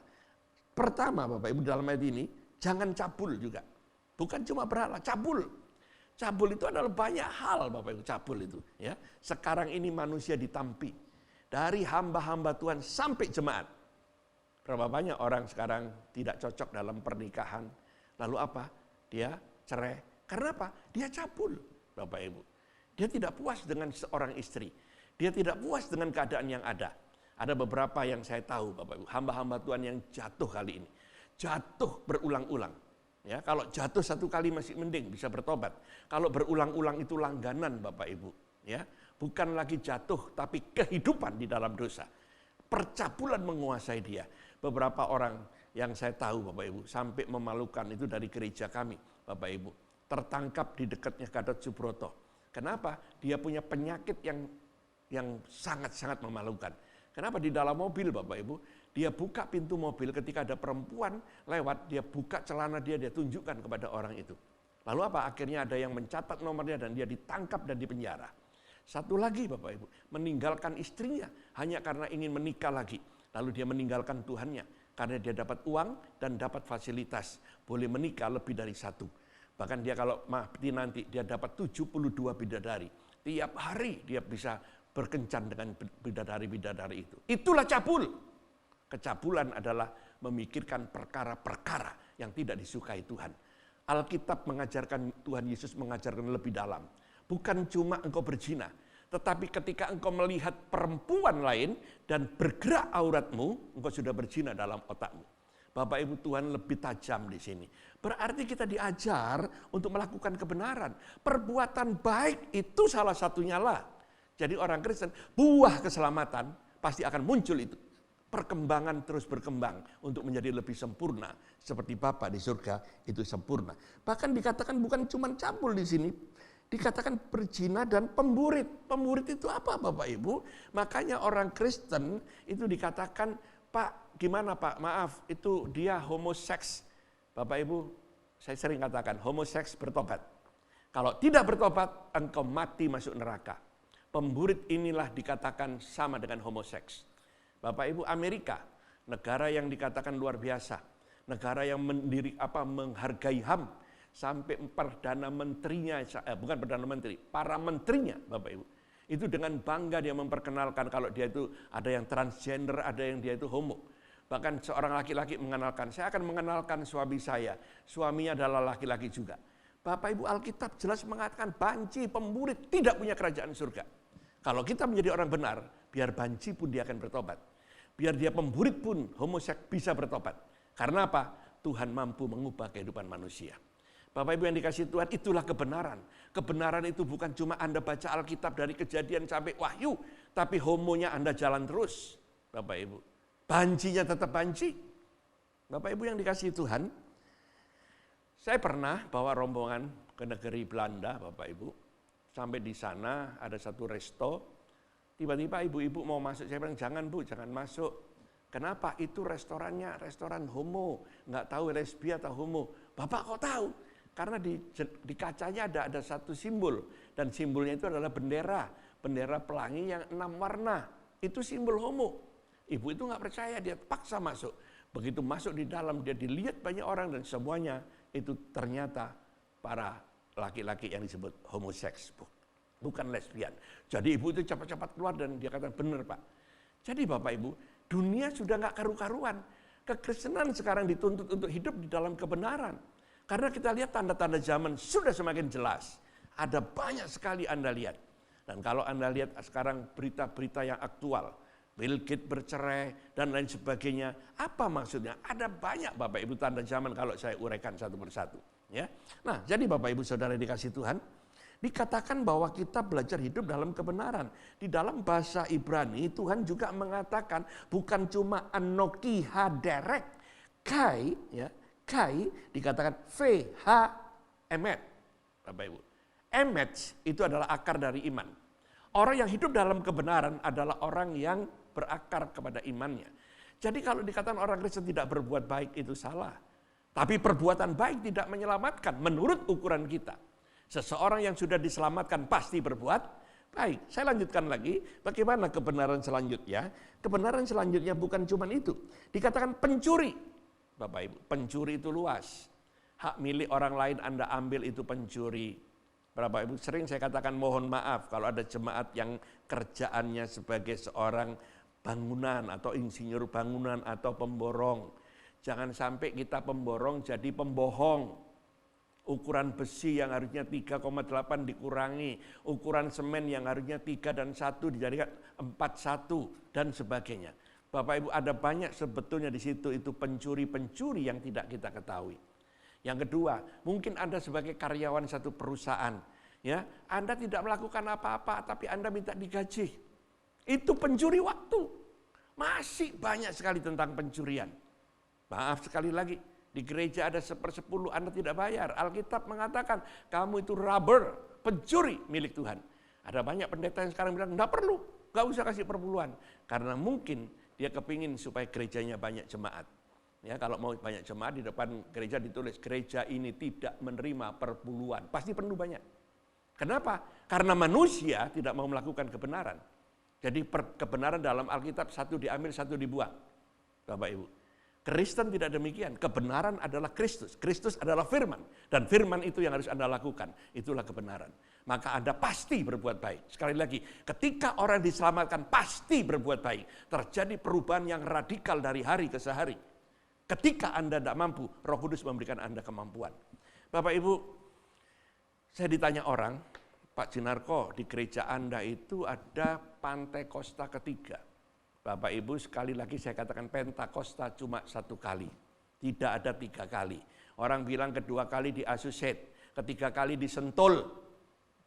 Pertama Bapak Ibu dalam ayat ini, jangan cabul juga. Bukan cuma berhala, cabul. Cabul itu adalah banyak hal Bapak Ibu, cabul itu. Ya. Sekarang ini manusia ditampi. Dari hamba-hamba Tuhan sampai jemaat. Berapa banyak orang sekarang tidak cocok dalam pernikahan. Lalu apa? Dia cerai. Karena apa? Dia cabul Bapak Ibu. Dia tidak puas dengan seorang istri. Dia tidak puas dengan keadaan yang ada. Ada beberapa yang saya tahu Bapak Ibu, hamba-hamba Tuhan yang jatuh kali ini. Jatuh berulang-ulang. Ya, kalau jatuh satu kali masih mending bisa bertobat. Kalau berulang-ulang itu langganan Bapak Ibu. Ya, bukan lagi jatuh tapi kehidupan di dalam dosa. Percabulan menguasai dia. Beberapa orang yang saya tahu Bapak Ibu sampai memalukan itu dari gereja kami Bapak Ibu. Tertangkap di dekatnya Gatot Subroto. Kenapa? Dia punya penyakit yang sangat-sangat memalukan. Kenapa? Di dalam mobil Bapak Ibu, dia buka pintu mobil ketika ada perempuan lewat, dia buka celana dia tunjukkan kepada orang itu. Lalu apa? Akhirnya ada yang mencatat nomornya dan dia ditangkap dan dipenjara. Satu lagi Bapak Ibu, meninggalkan istrinya hanya karena ingin menikah lagi. Lalu dia meninggalkan Tuhannya karena dia dapat uang dan dapat fasilitas. Boleh menikah lebih dari satu. Bahkan dia kalau mati nanti dia dapat 72 bidadari. Tiap hari dia bisa berkencan dengan bidadari-bidadari itu. Itulah cabul. Kecabulan adalah memikirkan perkara-perkara yang tidak disukai Tuhan. Alkitab mengajarkan, Tuhan Yesus mengajarkan lebih dalam. Bukan cuma engkau berzina, tetapi ketika engkau melihat perempuan lain dan bergerak auratmu, engkau sudah berzina dalam otakmu. Bapak Ibu, Tuhan lebih tajam di sini. Berarti kita diajar untuk melakukan kebenaran. Perbuatan baik itu salah satunya lah. Jadi orang Kristen, buah keselamatan pasti akan muncul itu. Perkembangan terus berkembang untuk menjadi lebih sempurna. Seperti Bapa di surga itu sempurna. Bahkan dikatakan bukan cuma cabul di sini. Dikatakan berzina dan pemburit. Pemburit itu apa Bapak Ibu? Makanya orang Kristen itu dikatakan, Pak, gimana Pak? Maaf, itu dia homoseks. Bapak Ibu, saya sering katakan, homoseks bertobat. Kalau tidak bertobat, engkau mati masuk neraka. Pemburit inilah dikatakan sama dengan homoseks. Bapak Ibu, Amerika, negara yang dikatakan luar biasa. Negara yang menghargai HAM. Sampai Perdana Menterinya, bukan Perdana Menteri, para menterinya Bapak Ibu. Itu dengan bangga dia memperkenalkan kalau dia itu ada yang transgender, ada yang dia itu homo. Bahkan seorang laki-laki mengenalkan, saya akan mengenalkan suami saya. Suaminya adalah laki-laki juga. Bapak Ibu, Alkitab jelas mengatakan banci, pemburit tidak punya kerajaan surga. Kalau kita menjadi orang benar, biar banci pun dia akan bertobat. Biar dia pemburit pun homoseks bisa bertobat. Karena apa? Tuhan mampu mengubah kehidupan manusia. Bapak Ibu yang dikasihi Tuhan, itulah kebenaran. Kebenaran itu bukan cuma Anda baca Alkitab dari Kejadian sampai Wahyu, tapi homonya Anda jalan terus. Bapak Ibu, bancinya tetap banci. Bapak Ibu yang dikasihi Tuhan, saya pernah bawa rombongan ke negeri Belanda, Bapak Ibu. Sampai di sana ada satu resto, tiba-tiba ibu-ibu mau masuk, saya bilang jangan Bu, jangan masuk. Kenapa? Itu restorannya restoran homo, nggak tahu lesbi atau homo. Bapak kok tahu? Karena di kacanya ada satu simbol, dan simbolnya itu adalah bendera pelangi yang 6 warna. Itu simbol homo. Ibu itu nggak percaya, dia paksa masuk. Begitu masuk di dalam, dia dilihat banyak orang dan semuanya itu ternyata para laki-laki yang disebut homoseks, bukan lesbian. Jadi ibu itu cepat-cepat keluar dan dia kata benar Pak. Jadi Bapak Ibu, dunia sudah nggak karu-karuan. Kekristenan sekarang dituntut untuk hidup di dalam kebenaran. Karena kita lihat tanda-tanda zaman sudah semakin jelas. Ada banyak sekali Anda lihat. Dan kalau Anda lihat sekarang berita-berita yang aktual, Bill Gates bercerai dan lain sebagainya. Apa maksudnya? Ada banyak Bapak Ibu tanda zaman kalau saya uraikan satu persatu. Ya. Nah, jadi Bapak Ibu Saudara dikasih Tuhan, dikatakan bahwa kita belajar hidup dalam kebenaran. Di dalam bahasa Ibrani, Tuhan juga mengatakan bukan cuma anoki haderek, kai, ya, kai dikatakan VH emet, Bapak Ibu. Emet itu adalah akar dari iman. Orang yang hidup dalam kebenaran adalah orang yang berakar kepada imannya. Jadi kalau dikatakan orang Kristen tidak berbuat baik itu salah. Tapi perbuatan baik tidak menyelamatkan menurut ukuran kita. Seseorang yang sudah diselamatkan pasti berbuat baik. Saya lanjutkan lagi, bagaimana kebenaran selanjutnya? Kebenaran selanjutnya bukan cuma itu. Dikatakan pencuri. Bapak Ibu. Pencuri itu luas. Hak milik orang lain Anda ambil itu pencuri. Bapak Ibu, sering saya katakan mohon maaf kalau ada jemaat yang kerjaannya sebagai seorang bangunan atau insinyur bangunan atau pemborong. Jangan sampai kita pemborong jadi pembohong. Ukuran besi yang harusnya 3,8 dikurangi, ukuran semen yang harusnya 3 dan 1 dijadikan 4,1 dan sebagainya. Bapak Ibu, ada banyak sebetulnya di situ itu pencuri-pencuri yang tidak kita ketahui. Yang kedua, mungkin Anda sebagai karyawan satu perusahaan, ya, Anda tidak melakukan apa-apa tapi Anda minta digaji. Itu pencuri waktu. Masih banyak sekali tentang pencurian. Maaf sekali lagi, di gereja ada 1/10 Anda tidak bayar. Alkitab mengatakan kamu itu robber, pencuri milik Tuhan. Ada banyak pendeta yang sekarang bilang enggak perlu, enggak usah kasih perpuluhan. Karena mungkin dia kepingin supaya gerejanya banyak jemaat. Ya, kalau mau banyak jemaat di depan gereja ditulis gereja ini tidak menerima perpuluhan. Pasti penuh banyak. Kenapa? Karena manusia tidak mau melakukan kebenaran. Jadi kebenaran dalam Alkitab satu diambil, satu dibuang. Bapak Ibu. Kristen tidak demikian. Kebenaran adalah Kristus. Kristus adalah firman. Dan firman itu yang harus Anda lakukan. Itulah kebenaran. Maka Anda pasti berbuat baik. Sekali lagi, ketika orang diselamatkan pasti berbuat baik. Terjadi perubahan yang radikal dari hari ke sehari. Ketika Anda tidak mampu, Roh Kudus memberikan Anda kemampuan. Bapak Ibu, saya ditanya orang, Pak Jinarko, di gereja Anda itu ada Pantai Kosta ketiga. Bapak Ibu, sekali lagi saya katakan Pentakosta cuma 1 kali. Tidak ada 3 kali. Orang bilang kedua kali di Asusat, ketiga kali di Sentul.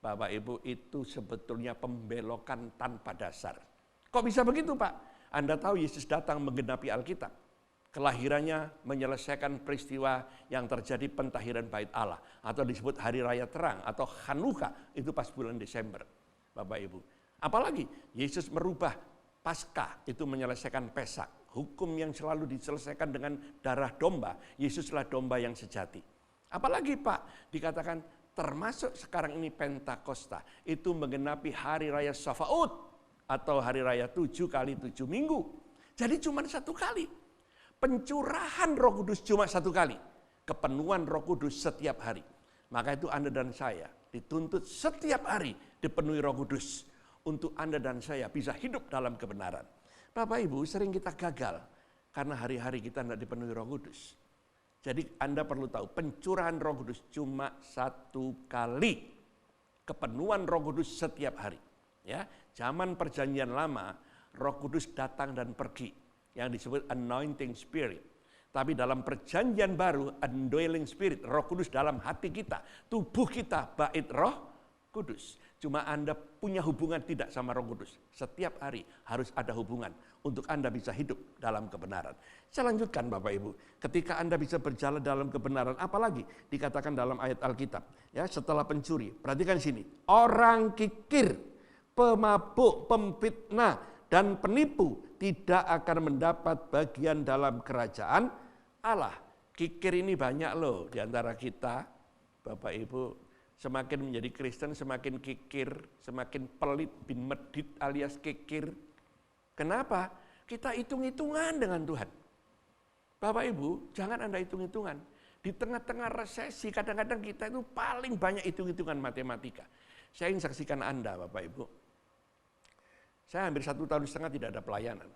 Bapak Ibu, itu sebetulnya pembelokan tanpa dasar. Kok bisa begitu Pak? Anda tahu Yesus datang menggenapi Alkitab. Kelahirannya menyelesaikan peristiwa yang terjadi pentahiran bait Allah. Atau disebut Hari Raya Terang atau Hanukkah, itu pas bulan Desember. Bapak Ibu. Apalagi Yesus merubah Paskah, itu menyelesaikan Pesak. Hukum yang selalu diselesaikan dengan darah domba, Yesuslah domba yang sejati. Apalagi Pak, dikatakan termasuk sekarang ini Pentakosta, itu menggenapi Hari Raya Safaut, atau Hari Raya 7 kali 7 minggu. Jadi cuma 1 kali. Pencurahan Roh Kudus cuma 1 kali. Kepenuhan Roh Kudus setiap hari. Maka itu Anda dan saya dituntut setiap hari dipenuhi Roh Kudus. Untuk Anda dan saya bisa hidup dalam kebenaran. Bapak Ibu, sering kita gagal karena hari-hari kita tidak dipenuhi Roh Kudus. Jadi Anda perlu tahu, pencurahan Roh Kudus cuma 1 kali. Kepenuhan Roh Kudus setiap hari. Ya, zaman Perjanjian Lama, Roh Kudus datang dan pergi, yang disebut anointing spirit. Tapi dalam Perjanjian Baru, indwelling spirit, Roh Kudus dalam hati kita, tubuh kita bait Roh Kudus. Cuma Anda punya hubungan tidak sama Roh Kudus. Setiap hari harus ada hubungan untuk Anda bisa hidup dalam kebenaran. Saya lanjutkan Bapak Ibu. Ketika Anda bisa berjalan dalam kebenaran, apalagi dikatakan dalam ayat Alkitab. Ya, setelah pencuri, perhatikan sini. Orang kikir, pemabuk, pemfitnah, dan penipu tidak akan mendapat bagian dalam kerajaan Allah. Kikir ini banyak loh di antara kita, Bapak Ibu. Semakin menjadi Kristen, semakin kikir, semakin pelit, bin medit alias kikir. Kenapa? Kita hitung-hitungan dengan Tuhan. Bapak Ibu, jangan Anda hitung-hitungan. Di tengah-tengah resesi, kadang-kadang kita itu paling banyak hitung-hitungan matematika. Saya ingin saksikan Anda, Bapak Ibu. Saya hampir 1,5 tahun tidak ada pelayanan.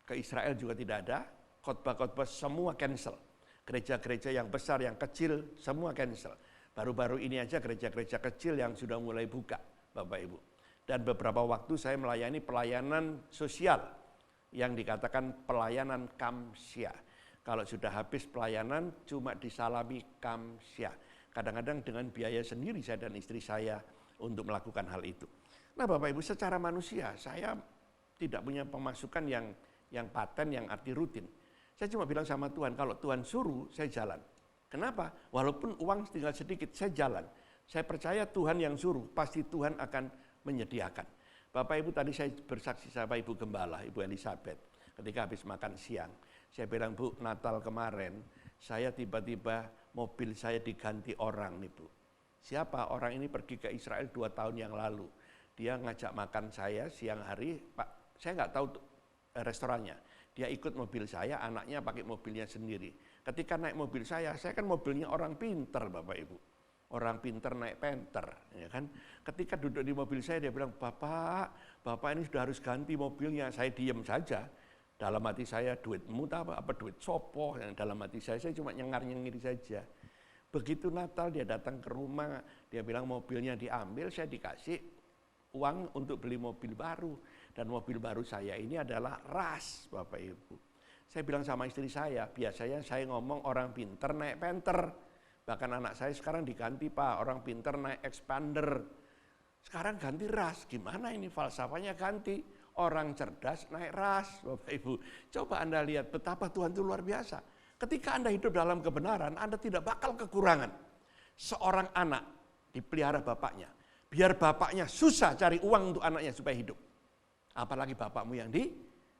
Ke Israel juga tidak ada, khotbah-khotbah semua cancel. Gereja-gereja yang besar, yang kecil, semua cancel. Baru-baru ini aja gereja-gereja kecil yang sudah mulai buka, Bapak Ibu. Dan beberapa waktu saya melayani pelayanan sosial yang dikatakan pelayanan kamsya. Kalau sudah habis pelayanan cuma disalami kamsya. Kadang-kadang dengan biaya sendiri saya dan istri saya untuk melakukan hal itu. Nah Bapak Ibu, secara manusia saya tidak punya pemasukan yang paten, yang arti rutin. Saya cuma bilang sama Tuhan, kalau Tuhan suruh saya jalan. Kenapa? Walaupun uang tinggal sedikit, saya jalan. Saya percaya Tuhan yang suruh, pasti Tuhan akan menyediakan. Bapak Ibu, tadi saya bersaksi sama Ibu Gembala, Ibu Elizabeth, ketika habis makan siang. Saya bilang, Bu, Natal kemarin, saya tiba-tiba mobil saya diganti orang nih Bu. Siapa? Orang ini pergi ke Israel 2 tahun yang lalu. Dia ngajak makan saya siang hari, Pak, saya nggak tahu restorannya. Dia ikut mobil saya, anaknya pakai mobilnya sendiri. Ketika naik mobil saya kan mobilnya orang pinter Bapak Ibu. Orang pinter naik Panther, ya kan? Ketika duduk di mobil saya dia bilang, Bapak ini sudah harus ganti mobilnya. Saya diem saja. Dalam hati saya, duitmu apa duit sopo. Dalam hati saya cuma nyengar-nyengir saja. Begitu Natal dia datang ke rumah, dia bilang mobilnya diambil, saya dikasih uang untuk beli mobil baru. Dan mobil baru saya ini adalah RAS, Bapak Ibu. Saya bilang sama istri saya, biasanya saya ngomong orang pinter naik Panther. Bahkan anak saya sekarang diganti, Pak, orang pinter naik Expander. Sekarang ganti RAS, gimana ini falsafahnya ganti? Orang cerdas naik RAS, Bapak Ibu. Coba Anda lihat betapa Tuhan itu luar biasa. Ketika Anda hidup dalam kebenaran, Anda tidak bakal kekurangan. Seorang anak dipelihara bapaknya, biar bapaknya susah cari uang untuk anaknya supaya hidup. Apalagi bapakmu yang di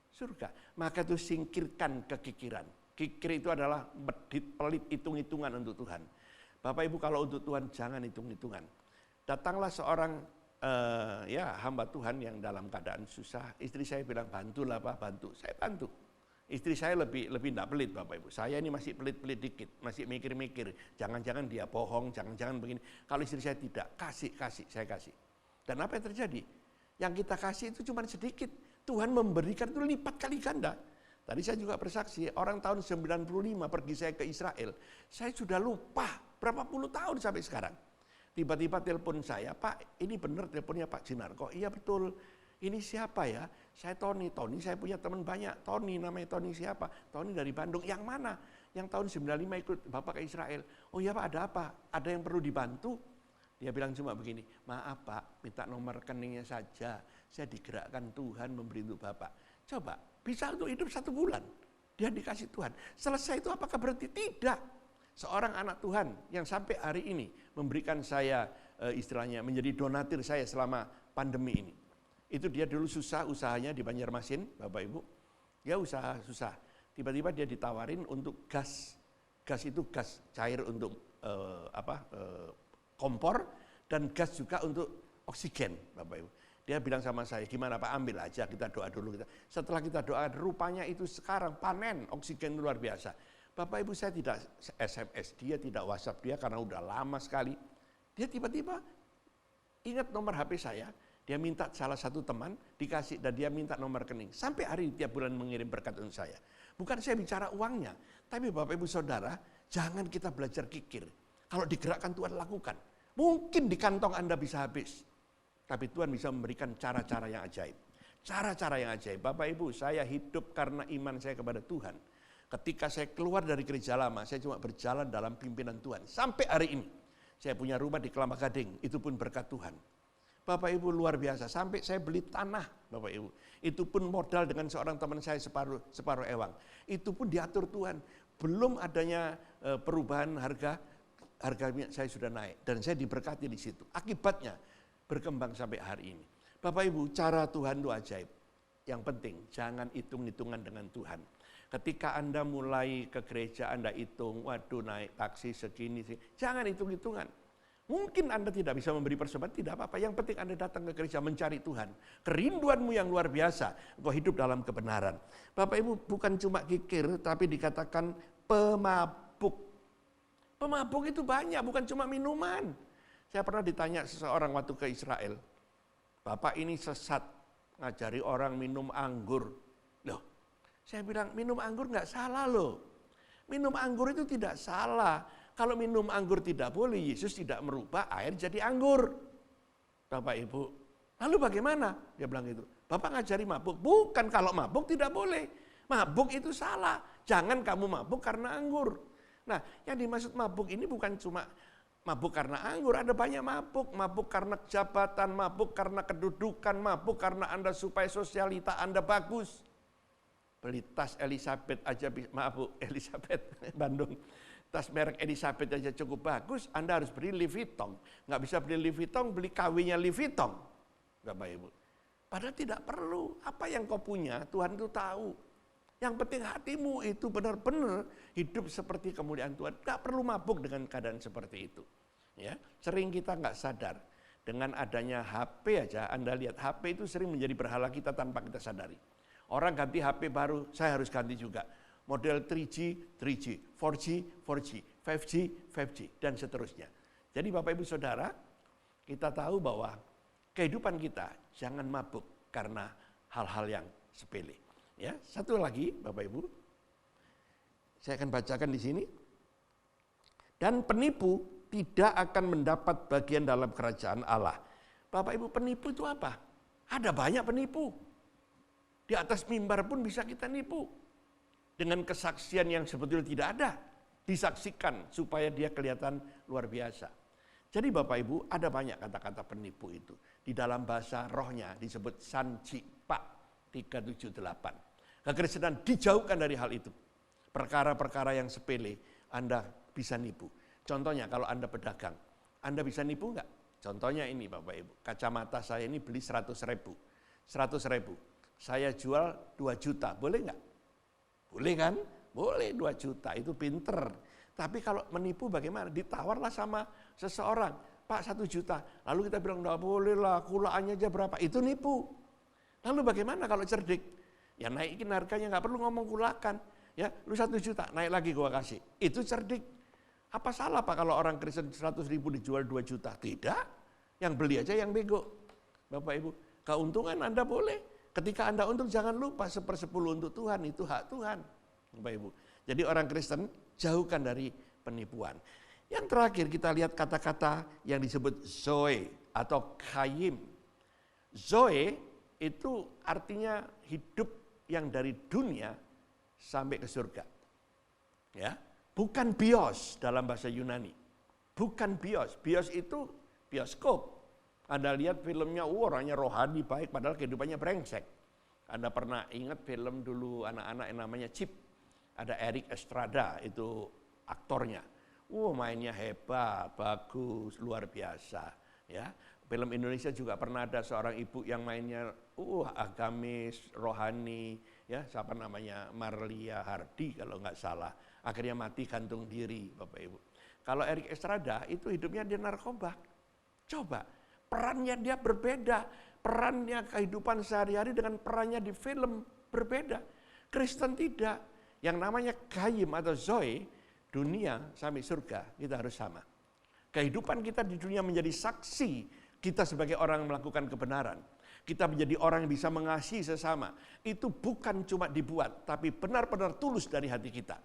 surga. Maka itu singkirkan kekikiran. Kikir itu adalah medit, pelit, hitung-hitungan untuk Tuhan. Bapak Ibu kalau untuk Tuhan jangan hitung-hitungan. Datanglah seorang hamba Tuhan yang dalam keadaan susah. Istri saya bilang, bantulah Pak, bantu. Saya bantu. Istri saya lebih tidak pelit Bapak Ibu. Saya ini masih pelit-pelit dikit, masih mikir-mikir. Jangan-jangan dia bohong, jangan-jangan begini. Kalau istri saya tidak, saya kasih. Dan apa yang terjadi? Yang kita kasih itu cuma sedikit. Tuhan memberikan itu lipat kali ganda. Tadi saya juga bersaksi, orang tahun 95 pergi saya ke Israel. Saya sudah lupa berapa puluh tahun sampai sekarang. Tiba-tiba telepon saya, Pak ini benar teleponnya Pak Jinarko. Iya betul, ini siapa ya? Saya Tony, saya punya teman banyak. Tony, namanya Tony siapa? Tony dari Bandung. Yang mana? Yang tahun 95 ikut Bapak ke Israel. Oh iya Pak, ada apa? Ada yang perlu dibantu? Dia bilang cuma begini, maaf Pak, minta nomor rekeningnya saja. Saya digerakkan Tuhan memberi untuk Bapak. Coba, bisa untuk hidup 1 bulan. Dia dikasih Tuhan. Selesai itu apakah berarti? Tidak. Seorang anak Tuhan yang sampai hari ini memberikan saya istilahnya menjadi donatur saya selama pandemi ini. Itu dia dulu susah usahanya di Banjarmasin, Bapak Ibu. Dia usaha susah. Tiba-tiba dia ditawarin untuk gas. Gas itu gas cair untuk kompor dan gas juga untuk oksigen, Bapak Ibu. Dia bilang sama saya, gimana Pak, ambil aja, kita doa dulu. Setelah kita doa, rupanya itu sekarang panen oksigen luar biasa. Bapak Ibu, saya tidak SMS dia, tidak WhatsApp dia karena udah lama sekali. Dia tiba-tiba ingat nomor HP saya, dia minta salah satu teman dikasih dan dia minta nomor rekening. Sampai hari tiap bulan mengirim berkat untuk saya. Bukan saya bicara uangnya, tapi Bapak Ibu Saudara, jangan kita belajar kikir. Kalau digerakkan Tuhan lakukan. Mungkin di kantong Anda bisa habis. Tapi Tuhan bisa memberikan cara-cara yang ajaib. Cara-cara yang ajaib. Bapak Ibu, saya hidup karena iman saya kepada Tuhan. Ketika saya keluar dari gereja lama, saya cuma berjalan dalam pimpinan Tuhan. Sampai hari ini, saya punya rumah di Kelapa Gading, itu pun berkat Tuhan. Bapak Ibu luar biasa, sampai saya beli tanah, Bapak Ibu. Itu pun modal dengan seorang teman saya separuh ewang. Itu pun diatur Tuhan. Belum adanya perubahan harga minyak saya sudah naik. Dan saya diberkati di situ. Akibatnya, berkembang sampai hari ini. Bapak Ibu, cara Tuhan itu ajaib. Yang penting, jangan hitung-hitungan dengan Tuhan. Ketika Anda mulai ke gereja, Anda hitung, waduh naik taksi segini sih. Jangan hitung-hitungan. Mungkin Anda tidak bisa memberi persembahan, tidak apa-apa. Yang penting Anda datang ke gereja mencari Tuhan. Kerinduanmu yang luar biasa, engkau hidup dalam kebenaran. Bapak Ibu, bukan cuma kikir, tapi dikatakan pemabuk. Pemabuk itu banyak, bukan cuma minuman. Saya pernah ditanya seseorang waktu ke Israel, Bapak ini sesat, ngajari orang minum anggur. Loh, saya bilang minum anggur nggak salah loh. Minum anggur itu tidak salah. Kalau minum anggur tidak boleh, Yesus tidak merubah air jadi anggur. Bapak Ibu, lalu bagaimana? Dia bilang gitu, Bapak ngajari mabuk. Bukan, kalau mabuk tidak boleh. Mabuk itu salah. Jangan kamu mabuk karena anggur. Nah, yang dimaksud mabuk ini bukan cuma mabuk karena anggur, ada banyak mabuk. Mabuk karena jabatan, mabuk karena kedudukan, mabuk karena Anda supaya sosialita Anda bagus. Beli tas Elizabeth aja, maaf Bu, Elizabeth Bandung. Tas merek Elizabeth aja cukup bagus, Anda harus beli Louis Vuitton. Nggak bisa beli Louis Vuitton, beli KW-nya Louis Vuitton. Bapak Ibu. Padahal tidak perlu. Apa yang kau punya, Tuhan itu tahu. Yang penting hatimu itu benar-benar hidup seperti kemuliaan Tuhan. Nggak perlu mabuk dengan keadaan seperti itu. Ya, sering kita nggak sadar. Dengan adanya HP aja, Anda lihat HP itu sering menjadi berhala kita tanpa kita sadari. Orang ganti HP baru, saya harus ganti juga. Model 3G, 3G, 4G, 4G, 5G, 5G, dan seterusnya. Jadi Bapak Ibu Saudara, kita tahu bahwa kehidupan kita jangan mabuk karena hal-hal yang sepele. Ya, satu lagi Bapak Ibu, saya akan bacakan di sini. Dan penipu tidak akan mendapat bagian dalam kerajaan Allah. Bapak Ibu, penipu itu apa? Ada banyak penipu. Di atas mimbar pun bisa kita nipu. Dengan kesaksian yang sebetulnya tidak ada. Disaksikan supaya dia kelihatan luar biasa. Jadi Bapak Ibu, ada banyak kata-kata penipu itu. Di dalam bahasa rohnya disebut sanci pak 378. Kekristenan dijauhkan dari hal itu. Perkara-perkara yang sepele Anda bisa nipu. Contohnya kalau Anda pedagang, Anda bisa nipu enggak? Contohnya ini Bapak Ibu, kacamata saya ini beli 100.000. 100.000. Saya jual 2 juta, boleh enggak? Boleh kan? Boleh 2 juta, itu pinter. Tapi kalau menipu bagaimana? Ditawarlah sama seseorang, Pak 1 juta. Lalu kita bilang, enggak boleh lah, kulaannya aja berapa. Itu nipu. Lalu bagaimana kalau cerdik? Ya naikin harganya, enggak perlu ngomong kulakan. Ya, lu 1 juta, naik lagi gua kasih. Itu cerdik. Apa salah Pak kalau orang Kristen 100.000 dijual 2 juta? Tidak. Yang beli aja yang bego. Bapak Ibu, keuntungan Anda boleh. Ketika Anda untung jangan lupa 1/10 untuk Tuhan, itu hak Tuhan. Bapak Ibu. Jadi orang Kristen jauhkan dari penipuan. Yang terakhir kita lihat kata-kata yang disebut zoe atau kayim. Zoe itu artinya hidup yang dari dunia sampai ke surga. Ya, bukan bios dalam bahasa Yunani. Bukan bios. Bios itu bioskop. Anda lihat filmnya, orangnya rohani baik, padahal kehidupannya brengsek. Anda pernah ingat film dulu anak-anak yang namanya Chip? Ada Eric Estrada, itu aktornya. Mainnya hebat, bagus, luar biasa. Ya, film Indonesia juga pernah ada seorang ibu yang mainnya agamis, rohani, ya, siapa namanya, Marlia Hardi kalau nggak salah. Akhirnya mati gantung diri, Bapak Ibu. Kalau Eric Estrada itu hidupnya dia narkoba. Coba, perannya dia berbeda. Perannya kehidupan sehari-hari dengan perannya di film berbeda. Kristen tidak. Yang namanya kayim atau zoe, dunia sampai surga, kita harus sama. Kehidupan kita di dunia menjadi saksi kita sebagai orang yang melakukan kebenaran. Kita menjadi orang yang bisa mengasihi sesama. Itu bukan cuma dibuat, tapi benar-benar tulus dari hati kita.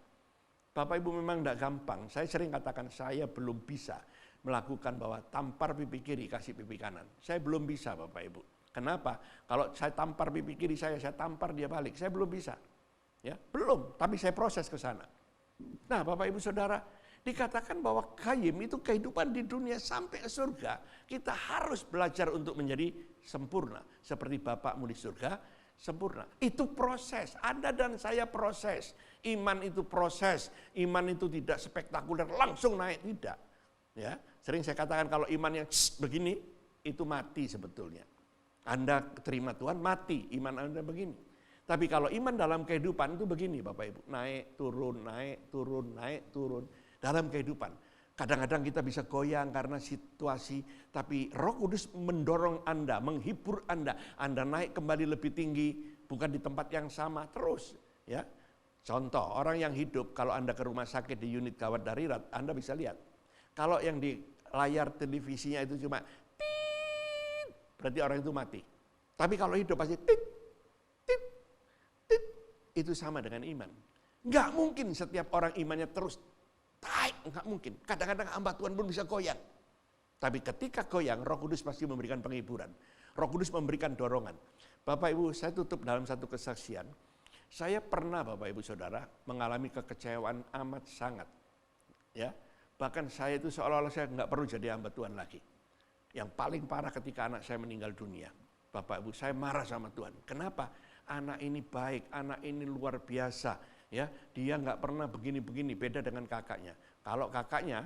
Bapak Ibu memang tidak gampang. Saya sering katakan saya belum bisa melakukan bahwa tampar pipi kiri, kasih pipi kanan. Saya belum bisa Bapak Ibu. Kenapa? Kalau saya tampar pipi kiri saya tampar dia balik. Saya belum bisa. Ya, belum, tapi saya proses ke sana. Nah, Bapak Ibu Saudara, dikatakan bahwa kayim itu kehidupan di dunia sampai ke surga. Kita harus belajar untuk menjadi sempurna. Seperti Bapakmu di surga, sempurna. Itu proses, Anda dan saya proses. Iman itu proses, iman itu tidak spektakuler, langsung naik, tidak. Ya, sering saya katakan kalau iman yang begini, itu mati sebetulnya. Anda terima Tuhan, mati, iman Anda begini. Tapi kalau iman dalam kehidupan itu begini Bapak Ibu, naik, turun, naik, turun, naik, turun. Dalam kehidupan, kadang-kadang kita bisa goyang karena situasi, tapi Roh Kudus mendorong Anda, menghibur Anda naik kembali lebih tinggi, bukan di tempat yang sama, terus. Ya, contoh, orang yang hidup, kalau Anda ke rumah sakit di unit gawat darurat, Anda bisa lihat. Kalau yang di layar televisinya itu cuma tit, berarti orang itu mati. Tapi kalau hidup pasti tit, itu sama dengan iman. Enggak mungkin setiap orang imannya terus naik, enggak mungkin. Kadang-kadang hamba Tuhan pun bisa goyang. Tapi ketika goyang, Roh Kudus pasti memberikan penghiburan. Roh Kudus memberikan dorongan. Bapak Ibu, saya tutup dalam satu kesaksian. Saya pernah Bapak Ibu Saudara mengalami kekecewaan amat sangat. Ya, bahkan saya itu seolah-olah saya enggak perlu jadi hamba Tuhan lagi. Yang paling parah ketika anak saya meninggal dunia. Bapak Ibu, saya marah sama Tuhan. Kenapa? Anak ini baik, anak ini luar biasa, ya. Dia nggak pernah begini-begini, beda dengan kakaknya. Kalau kakaknya,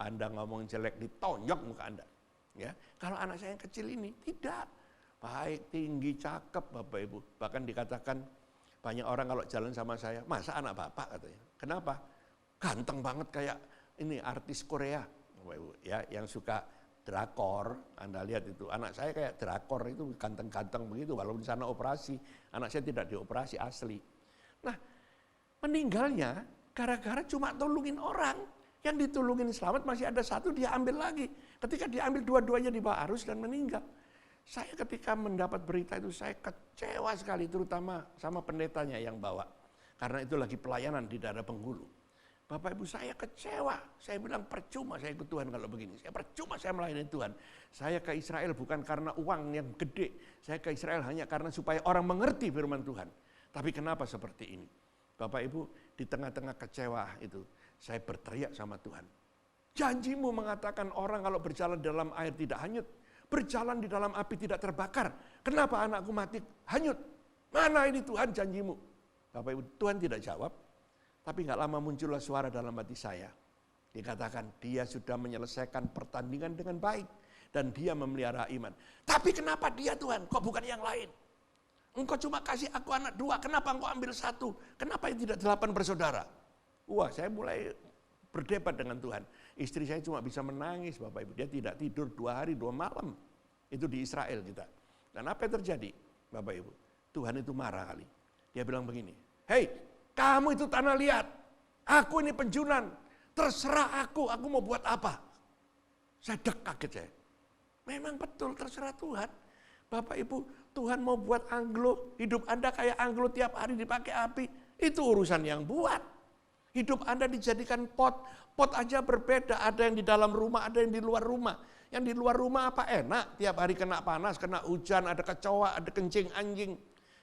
Anda ngomong jelek ditonjok muka Anda, ya. Kalau anak saya yang kecil ini tidak baik, tinggi, cakep, Bapak Ibu. Bahkan dikatakan banyak orang kalau jalan sama saya, masa anak bapak katanya. Kenapa? Ganteng banget kayak ini artis Korea, Bapak Ibu, ya, yang suka drakor, Anda lihat itu, anak saya kayak drakor itu ganteng-ganteng begitu, walaupun di sana operasi, anak saya tidak dioperasi asli. Nah, meninggalnya gara-gara cuma tolongin orang, yang ditolongin selamat masih ada satu dia ambil lagi. Ketika dia ambil dua-duanya dibawa arus dan meninggal. Saya ketika mendapat berita itu saya kecewa sekali, terutama sama pendetanya yang bawa. Karena itu lagi pelayanan di daerah Penghulu. Bapak Ibu saya kecewa, saya bilang percuma saya ikut Tuhan kalau begini. Saya percuma saya melayani Tuhan. Saya ke Israel bukan karena uang yang gede. Saya ke Israel hanya karena supaya orang mengerti firman Tuhan. Tapi kenapa seperti ini? Bapak Ibu di tengah-tengah kecewa itu, saya berteriak sama Tuhan. Janjimu mengatakan orang kalau berjalan dalam air tidak hanyut. Berjalan di dalam api tidak terbakar. Kenapa anakku mati hanyut? Mana ini Tuhan janjimu? Bapak Ibu, Tuhan tidak jawab. Tapi nggak lama muncullah suara dalam hati saya. Dikatakan dia sudah menyelesaikan pertandingan dengan baik. Dan dia memelihara iman. Tapi kenapa dia Tuhan? Kok bukan yang lain? Engkau cuma kasih aku anak 2. Kenapa engkau ambil 1? Kenapa yang tidak 8 bersaudara? Wah, saya mulai berdebat dengan Tuhan. Istri saya cuma bisa menangis Bapak Ibu. Dia tidak tidur 2 hari 2 malam. Itu di Israel kita. Dan apa yang terjadi Bapak Ibu? Tuhan itu marah kali. Dia bilang begini. Hei, kamu itu tanah liat, aku ini penjunan, terserah aku mau buat apa. Saya kaget saya. Memang betul terserah Tuhan. Bapak Ibu, Tuhan mau buat anglo, hidup Anda kayak anglo tiap hari dipakai api, itu urusan yang buat. Hidup Anda dijadikan pot aja berbeda, ada yang di dalam rumah, ada yang di luar rumah. Yang di luar rumah apa enak, tiap hari kena panas, kena hujan, ada kecoa, ada kencing anjing.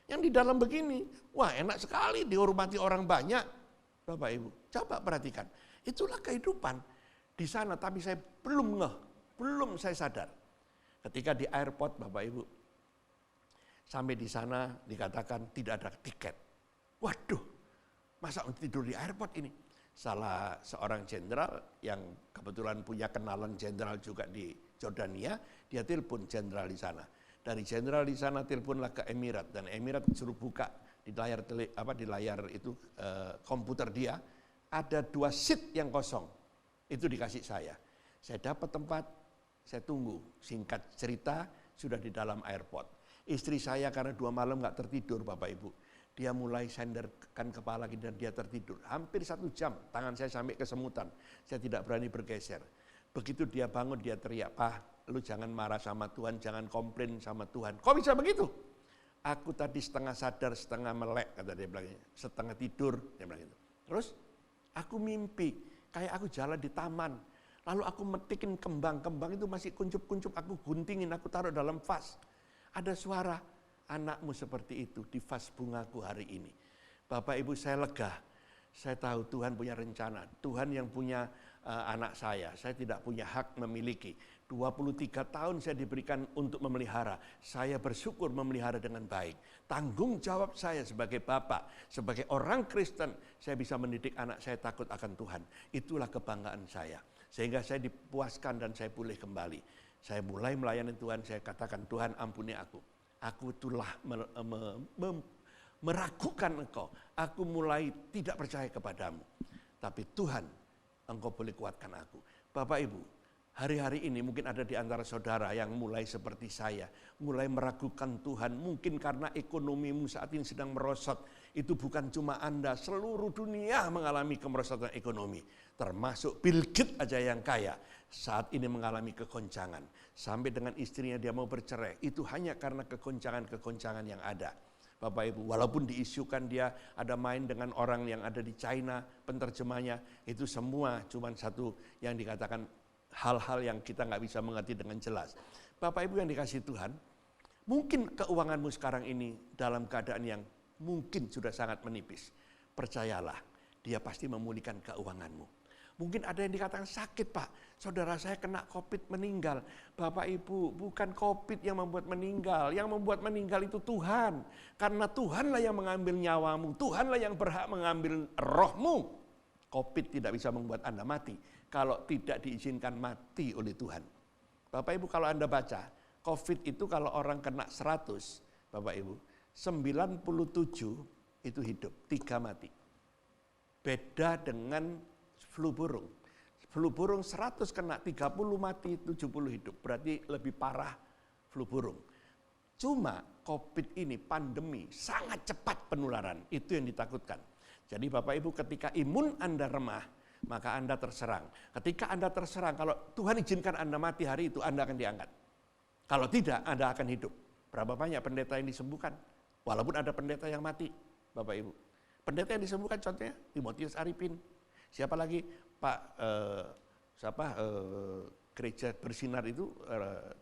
Yang di dalam begini, wah enak sekali dihormati orang banyak. Bapak Ibu, coba perhatikan. Itulah kehidupan di sana, tapi saya belum saya sadar. Ketika di airport Bapak Ibu, sampai di sana dikatakan tidak ada tiket. Waduh, masa tidur di airport ini? Salah seorang jenderal yang kebetulan punya kenalan jenderal juga di Jordania, dia telepon jenderal di sana. Dari jenderal di sana teleponlah ke Emirat dan Emirat suruh buka di layar itu komputer dia ada 2 seat yang kosong. Itu dikasih saya. Saya dapat tempat, saya tunggu. Singkat cerita sudah di dalam airport. Istri saya karena 2 malam nggak tertidur Bapak Ibu. Dia mulai senderkan kepala dan dia tertidur. Hampir 1 jam tangan saya sampai kesemutan. Saya tidak berani bergeser. Begitu dia bangun dia teriak, "Pak, lu jangan marah sama Tuhan, jangan komplain sama Tuhan." Kok bisa begitu? Aku tadi setengah sadar, setengah melek, kata dia bilang, setengah tidur, dia bilang gitu. Terus aku mimpi, kayak aku jalan di taman, lalu aku metikin kembang itu masih kuncup-kuncup, aku guntingin, aku taruh dalam vas. Ada suara, anakmu seperti itu di vas bungaku hari ini. Bapak Ibu saya lega, saya tahu Tuhan punya rencana, Tuhan yang punya anak saya tidak punya hak memiliki. 23 tahun saya diberikan untuk memelihara. Saya bersyukur memelihara dengan baik. Tanggung jawab saya sebagai bapak, sebagai orang Kristen, saya bisa mendidik anak saya takut akan Tuhan. Itulah kebanggaan saya. Sehingga saya dipuaskan dan saya pulih kembali. Saya mulai melayani Tuhan, saya katakan, Tuhan ampuni aku. Aku itulah meragukan Engkau. Aku mulai tidak percaya kepadamu. Tapi Tuhan, Engkau boleh kuatkan aku. Bapak Ibu, hari-hari ini mungkin ada di antara saudara yang mulai seperti saya, mulai meragukan Tuhan, mungkin karena ekonomimu saat ini sedang merosot. Itu bukan cuma Anda, seluruh dunia mengalami kemerosotan ekonomi. Termasuk Bill Gates aja yang kaya, saat ini mengalami kegoncangan. Sampai dengan istrinya dia mau bercerai, itu hanya karena kegoncangan-kegoncangan yang ada. Bapak Ibu, walaupun diisukan dia ada main dengan orang yang ada di China, penterjemahnya, itu semua cuma satu yang dikatakan hal-hal yang kita nggak bisa mengerti dengan jelas. Bapak Ibu yang dikasihi Tuhan, mungkin keuanganmu sekarang ini dalam keadaan yang mungkin sudah sangat menipis. Percayalah, dia pasti memulihkan keuanganmu. Mungkin ada yang dikatakan sakit Pak, saudara saya kena COVID meninggal. Bapak Ibu, bukan COVID yang membuat meninggal. Yang membuat meninggal itu Tuhan. Karena Tuhanlah yang mengambil nyawamu, Tuhanlah yang berhak mengambil rohmu. COVID tidak bisa membuat Anda mati kalau tidak diizinkan mati oleh Tuhan. Bapak Ibu kalau Anda baca, COVID itu kalau orang kena 100, Bapak Ibu, 97 itu hidup, 3 mati. Beda dengan flu burung. Flu burung 100 kena, 30 mati, 70 hidup. Berarti lebih parah flu burung. Cuma COVID ini, pandemi, sangat cepat penularan. Itu yang ditakutkan. Jadi Bapak Ibu, ketika imun Anda remah, maka Anda terserang. Ketika Anda terserang, kalau Tuhan izinkan Anda mati hari itu, Anda akan diangkat. Kalau tidak, Anda akan hidup. Berapa banyak pendeta yang disembuhkan? Walaupun ada pendeta yang mati, Bapak Ibu. Pendeta yang disembuhkan contohnya, Timotius Arifin. Siapa lagi? Pak gereja bersinar itu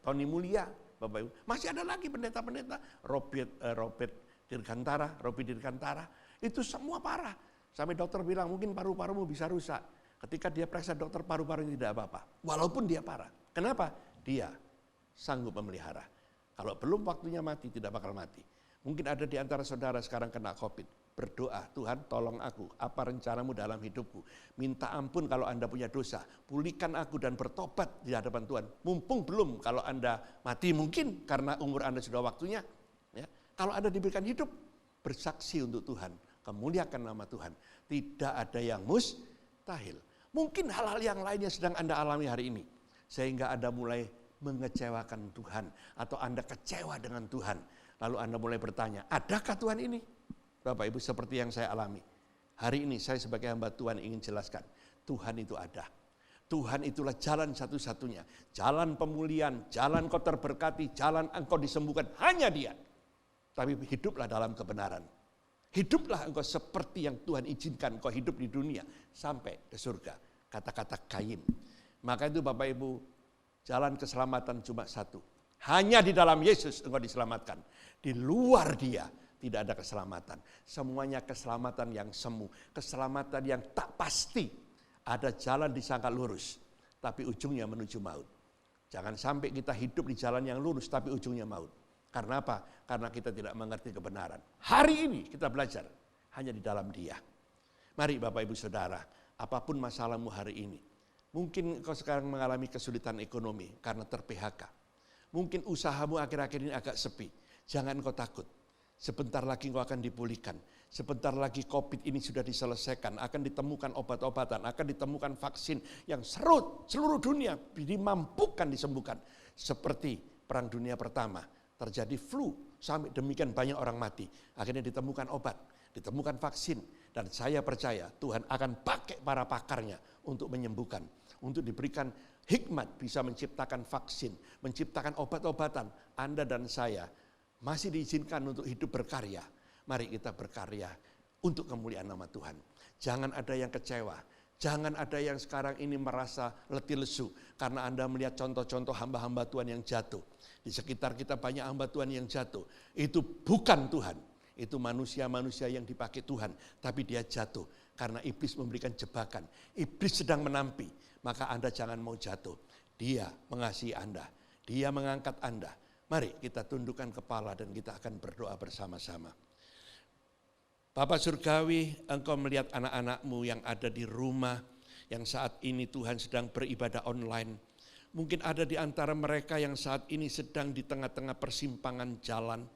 Tony Mulia, Bapak Ibu. Masih ada lagi pendeta-pendeta, Robert Dirgantara, itu semua parah. Sampai dokter bilang mungkin paru-parumu bisa rusak. Ketika dia periksa dokter, paru-parunya tidak apa-apa. Walaupun dia parah. Kenapa? Dia sanggup memelihara. Kalau belum waktunya mati, tidak bakal mati. Mungkin ada di antara saudara sekarang kena COVID. Berdoa, Tuhan tolong aku, apa rencanamu dalam hidupku. Minta ampun kalau Anda punya dosa. Pulihkan aku dan bertobat di hadapan Tuhan. Mumpung belum, kalau Anda mati mungkin karena umur Anda sudah waktunya. Ya. Kalau Anda diberikan hidup, bersaksi untuk Tuhan. Kemuliakan nama Tuhan. Tidak ada yang mustahil. Mungkin hal-hal yang lainnya sedang Anda alami hari ini. Sehingga Anda mulai mengecewakan Tuhan. Atau Anda kecewa dengan Tuhan. Lalu Anda mulai bertanya, adakah Tuhan ini? Bapak Ibu, seperti yang saya alami. Hari ini saya sebagai hamba Tuhan ingin jelaskan. Tuhan itu ada. Tuhan itulah jalan satu-satunya. Jalan pemulihan, jalan kau terberkati, jalan engkau disembuhkan. Hanya Dia. Tapi hiduplah dalam kebenaran. Hiduplah engkau seperti yang Tuhan izinkan engkau hidup di dunia. Sampai ke surga. Kata-kata Kain. Maka itu Bapak Ibu, jalan keselamatan cuma satu. Hanya di dalam Yesus engkau diselamatkan. Di luar Dia tidak ada keselamatan. Semuanya keselamatan yang semu. Keselamatan yang tak pasti. Ada jalan disangka lurus. Tapi ujungnya menuju maut. Jangan sampai kita hidup di jalan yang lurus tapi ujungnya maut. Karena apa? Karena kita tidak mengerti kebenaran. Hari ini kita belajar hanya di dalam Dia. Mari Bapak Ibu Saudara, apapun masalahmu hari ini. Mungkin kau sekarang mengalami kesulitan ekonomi karena ter-PHK. Mungkin usahamu akhir-akhir ini agak sepi. Jangan kau takut. Sebentar lagi kau akan dipulihkan. Sebentar lagi COVID ini sudah diselesaikan. Akan ditemukan obat-obatan. Akan ditemukan vaksin yang seluruh dunia dimampukan disembuhkan. Seperti Perang Dunia Pertama. Terjadi flu. Sampai demikian banyak orang mati. Akhirnya ditemukan obat. Ditemukan vaksin. Dan saya percaya Tuhan akan pakai para pakarnya untuk menyembuhkan. Untuk diberikan hikmat bisa menciptakan vaksin. Menciptakan obat-obatan. Anda dan saya masih diizinkan untuk hidup berkarya. Mari kita berkarya untuk kemuliaan nama Tuhan. Jangan ada yang kecewa. Jangan ada yang sekarang ini merasa letih lesu. Karena Anda melihat contoh-contoh hamba-hamba Tuhan yang jatuh. Di sekitar kita banyak hamba Tuhan yang jatuh. Itu bukan Tuhan. Itu manusia-manusia yang dipakai Tuhan. Tapi dia jatuh. Karena iblis memberikan jebakan. Iblis sedang menampi. Maka Anda jangan mau jatuh. Dia mengasihi Anda. Dia mengangkat Anda. Mari kita tundukkan kepala dan kita akan berdoa bersama-sama. Bapak Surgawi, Engkau melihat anak-anak-Mu yang ada di rumah, yang saat ini Tuhan sedang beribadah online. Mungkin ada di antara mereka yang saat ini sedang di tengah-tengah persimpangan jalan.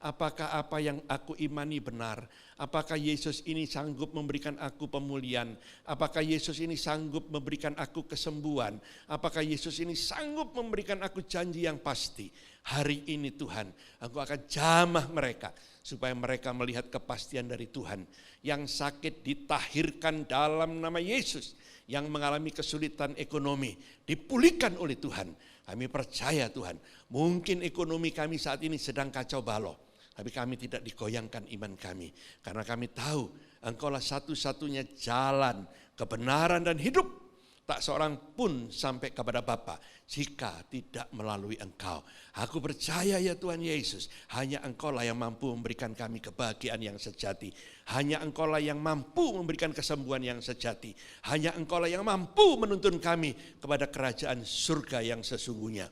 Apakah apa yang aku imani benar? Apakah Yesus ini sanggup memberikan aku pemulihan? Apakah Yesus ini sanggup memberikan aku kesembuhan? Apakah Yesus ini sanggup memberikan aku janji yang pasti? Hari ini Tuhan, Engkau akan jamah mereka supaya mereka melihat kepastian dari Tuhan. Yang sakit ditahirkan dalam nama Yesus, yang mengalami kesulitan ekonomi dipulihkan oleh Tuhan. Kami percaya Tuhan, mungkin ekonomi kami saat ini sedang kacau balau. Tapi kami tidak digoyangkan iman kami. Karena kami tahu Engkaulah satu-satunya jalan, kebenaran dan hidup. Tak seorang pun sampai kepada Bapa jika tidak melalui Engkau. Aku percaya ya Tuhan Yesus, hanya Engkaulah yang mampu memberikan kami kebahagiaan yang sejati. Hanya Engkaulah yang mampu memberikan kesembuhan yang sejati. Hanya Engkaulah yang mampu menuntun kami kepada kerajaan surga yang sesungguhnya.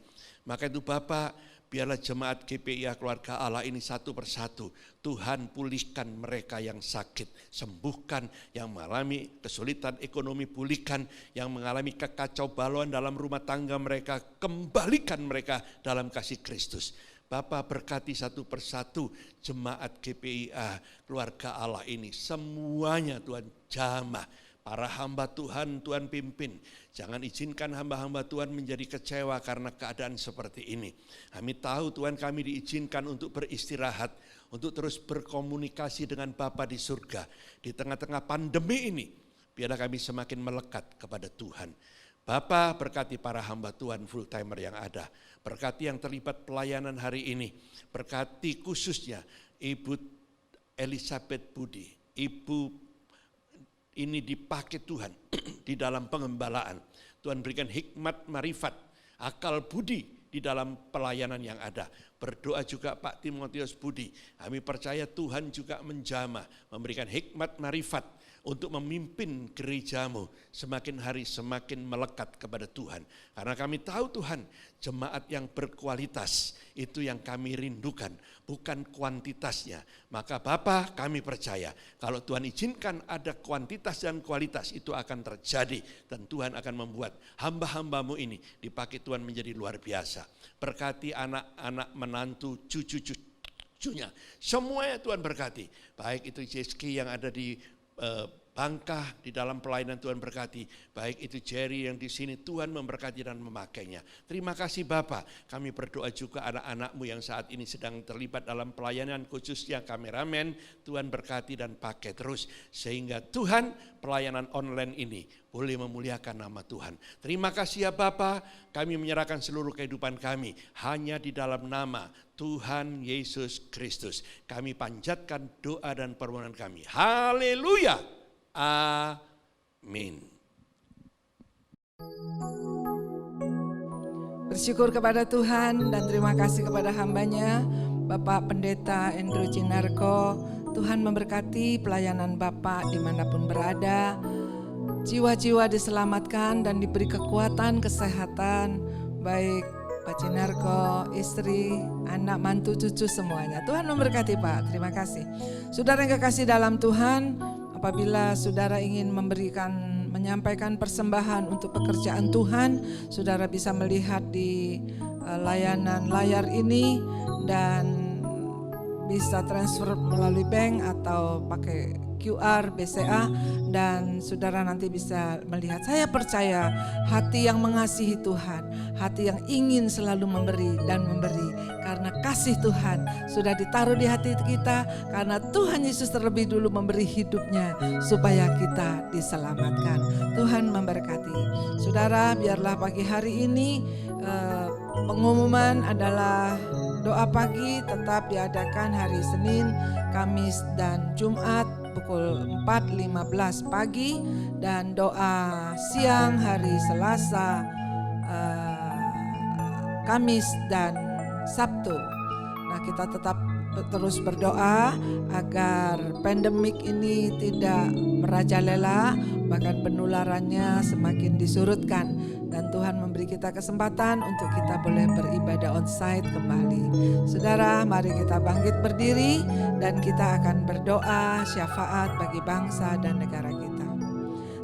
Maka itu Bapa, biarlah jemaat GPIA Keluarga Allah ini satu persatu. Tuhan pulihkan mereka yang sakit. Sembuhkan yang mengalami kesulitan ekonomi, pulihkan yang mengalami kekacaubaluan dalam rumah tangga mereka. Kembalikan mereka dalam kasih Kristus. Bapa, berkati satu persatu jemaat GPIA Keluarga Allah ini. Semuanya Tuhan jamah. para hamba Tuhan, Tuhan pimpin. Jangan izinkan hamba-hamba Tuhan menjadi kecewa karena keadaan seperti ini. Kami tahu Tuhan kami diizinkan untuk beristirahat, untuk terus berkomunikasi dengan Bapa di surga. Di tengah-tengah pandemi ini, biarlah kami semakin melekat kepada Tuhan. Bapa, berkati para hamba Tuhan full timer yang ada. Berkati yang terlibat pelayanan hari ini. Berkati khususnya Ibu Elizabeth Budi. Ibu ini dipakai Tuhan di dalam pengembalaan. Tuhan berikan hikmat, marifat, akal budi di dalam pelayanan yang ada. Berdoa juga Pak Timotius Budi. Kami percaya Tuhan juga menjamah, memberikan hikmat, marifat untuk memimpin gerejamu semakin hari semakin melekat kepada Tuhan. Karena kami tahu Tuhan, jemaat yang berkualitas itu yang kami rindukan, bukan kuantitasnya. Maka Bapa, kami percaya kalau Tuhan izinkan ada kuantitas dan kualitas itu akan terjadi. Dan Tuhan akan membuat hamba-hambamu ini dipakai Tuhan menjadi luar biasa. Berkati anak-anak, menantu, cucu-cucunya. Semuanya Tuhan berkati. Baik itu Jeski yang ada di Bangka di dalam pelayanan Tuhan berkati, baik itu Jerry yang di sini Tuhan memberkati dan memakainya. Terima kasih Bapa. Kami berdoa juga anak-anakmu yang saat ini sedang terlibat dalam pelayanan khususnya kameramen, Tuhan berkati dan pakai terus sehingga Tuhan pelayanan online ini boleh memuliakan nama Tuhan. Terima kasih ya Bapa. Kami menyerahkan seluruh kehidupan kami hanya di dalam nama Tuhan Yesus Kristus. Kami panjatkan doa dan permohonan kami. Haleluya. Amin. Bersyukur kepada Tuhan dan terima kasih kepada hambanya, Bapak Pendeta Andrew Cinarko. Tuhan memberkati pelayanan Bapak dimanapun berada. Jiwa-jiwa diselamatkan dan diberi kekuatan, kesehatan, baik Pak Cinarko, istri, anak, mantu, cucu semuanya. Tuhan memberkati Pak, terima kasih. Saudara yang kekasih dalam Tuhan, apabila saudara ingin menyampaikan persembahan untuk pekerjaan Tuhan, saudara bisa melihat di layanan layar ini dan bisa transfer melalui bank atau pakai QR, BCA, dan saudara nanti bisa melihat. Saya percaya hati yang mengasihi Tuhan, hati yang ingin selalu memberi dan memberi. Karena kasih Tuhan sudah ditaruh di hati kita, karena Tuhan Yesus terlebih dulu memberi hidupnya supaya kita diselamatkan. Tuhan memberkati. Saudara, biarlah pagi hari ini pengumuman adalah doa pagi tetap diadakan hari Senin, Kamis, dan Jumat pukul 4.15 pagi, dan doa siang hari Selasa, Kamis, dan Sabtu. Nah, kita tetap terus berdoa agar pandemik ini tidak merajalela, bahkan penularannya semakin disurutkan. Dan Tuhan memberi kita kesempatan untuk kita boleh beribadah onsite kembali. Saudara, mari kita bangkit berdiri dan kita akan berdoa syafaat bagi bangsa dan negara kita.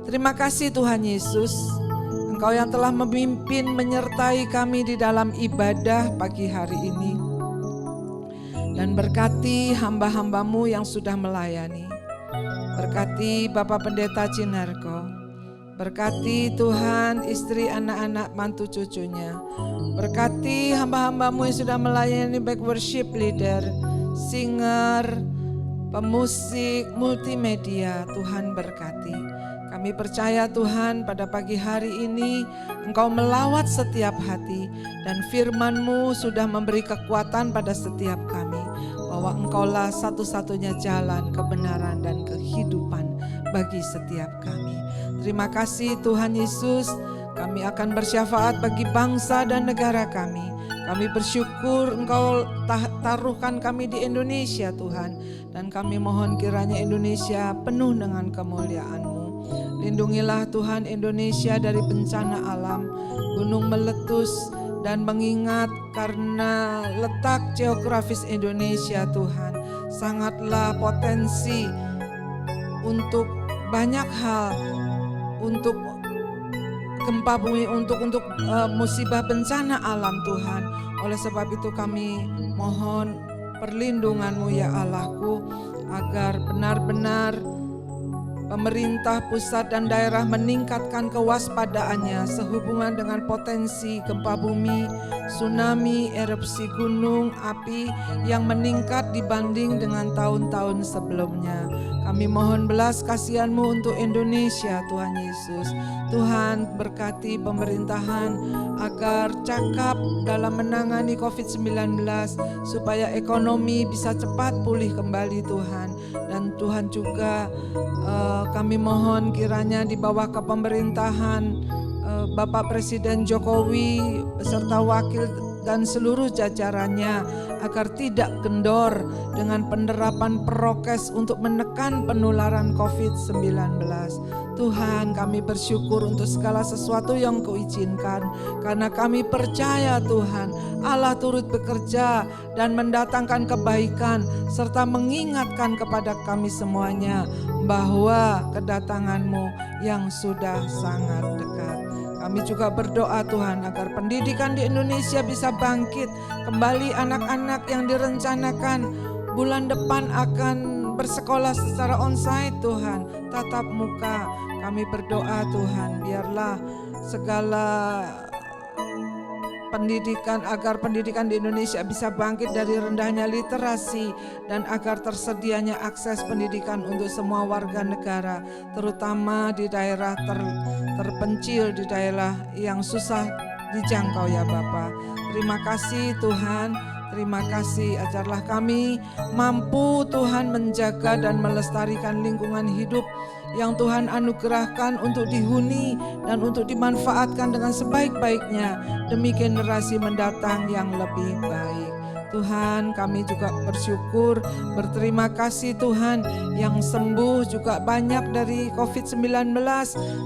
Terima kasih Tuhan Yesus, Engkau yang telah memimpin menyertai kami di dalam ibadah pagi hari ini. Dan berkati hamba-hambamu yang sudah melayani. Berkati Bapak Pendeta Cinarko. Berkati Tuhan istri, anak-anak, mantu, cucunya. Berkati hamba-hambamu yang sudah melayani, baik worship leader, singer, pemusik, multimedia. Tuhan berkati. Kami percaya Tuhan pada pagi hari ini Engkau melawat setiap hati dan firman-Mu sudah memberi kekuatan pada setiap kami. Bahwa Engkaulah satu-satunya jalan, kebenaran, dan kehidupan bagi setiap kami. Terima kasih Tuhan Yesus, kami akan bersyafaat bagi bangsa dan negara kami. Kami bersyukur Engkau taruhkan kami di Indonesia Tuhan. Dan kami mohon kiranya Indonesia penuh dengan kemuliaan-Mu. Lindungilah Tuhan Indonesia dari bencana alam, gunung meletus, dan mengingat karena letak geografis Indonesia Tuhan, sangatlah potensi untuk banyak hal, untuk gempa bumi, untuk musibah bencana alam Tuhan. Oleh sebab itu kami mohon perlindungan-Mu ya Allahku, agar benar-benar pemerintah pusat dan daerah meningkatkan kewaspadaannya sehubungan dengan potensi gempa bumi, tsunami, erupsi gunung, api yang meningkat dibanding dengan tahun-tahun sebelumnya. Kami mohon belas kasihan-Mu untuk Indonesia, Tuhan Yesus. Tuhan berkati pemerintahan agar cakap dalam menangani COVID-19 supaya ekonomi bisa cepat pulih kembali Tuhan. Dan Tuhan juga kami mohon kiranya di bawah kepemerintahan Bapak Presiden Jokowi beserta wakil dan seluruh jajarannya agar tidak kendor dengan penerapan prokes untuk menekan penularan COVID-19. Tuhan, kami bersyukur untuk segala sesuatu yang Kau izinkan, karena kami percaya Tuhan, Allah turut bekerja dan mendatangkan kebaikan serta mengingatkan kepada kami semuanya bahwa kedatangan-Mu yang sudah sangat dekat. Kami juga berdoa Tuhan agar pendidikan di Indonesia bisa bangkit kembali. Anak-anak yang direncanakan bulan depan akan bersekolah secara onsite Tuhan, tatap muka. Kami berdoa Tuhan, biarlah segala pendidikan, agar pendidikan di Indonesia bisa bangkit dari rendahnya literasi dan agar tersedianya akses pendidikan untuk semua warga negara, terutama di daerah terpencil, di daerah yang susah dijangkau ya Bapa. Terima kasih Tuhan, terima kasih, ajarlah kami mampu Tuhan menjaga dan melestarikan lingkungan hidup yang Tuhan anugerahkan untuk dihuni dan untuk dimanfaatkan dengan sebaik-baiknya demi generasi mendatang yang lebih baik. Tuhan, kami juga bersyukur, berterima kasih Tuhan, yang sembuh juga banyak dari COVID-19,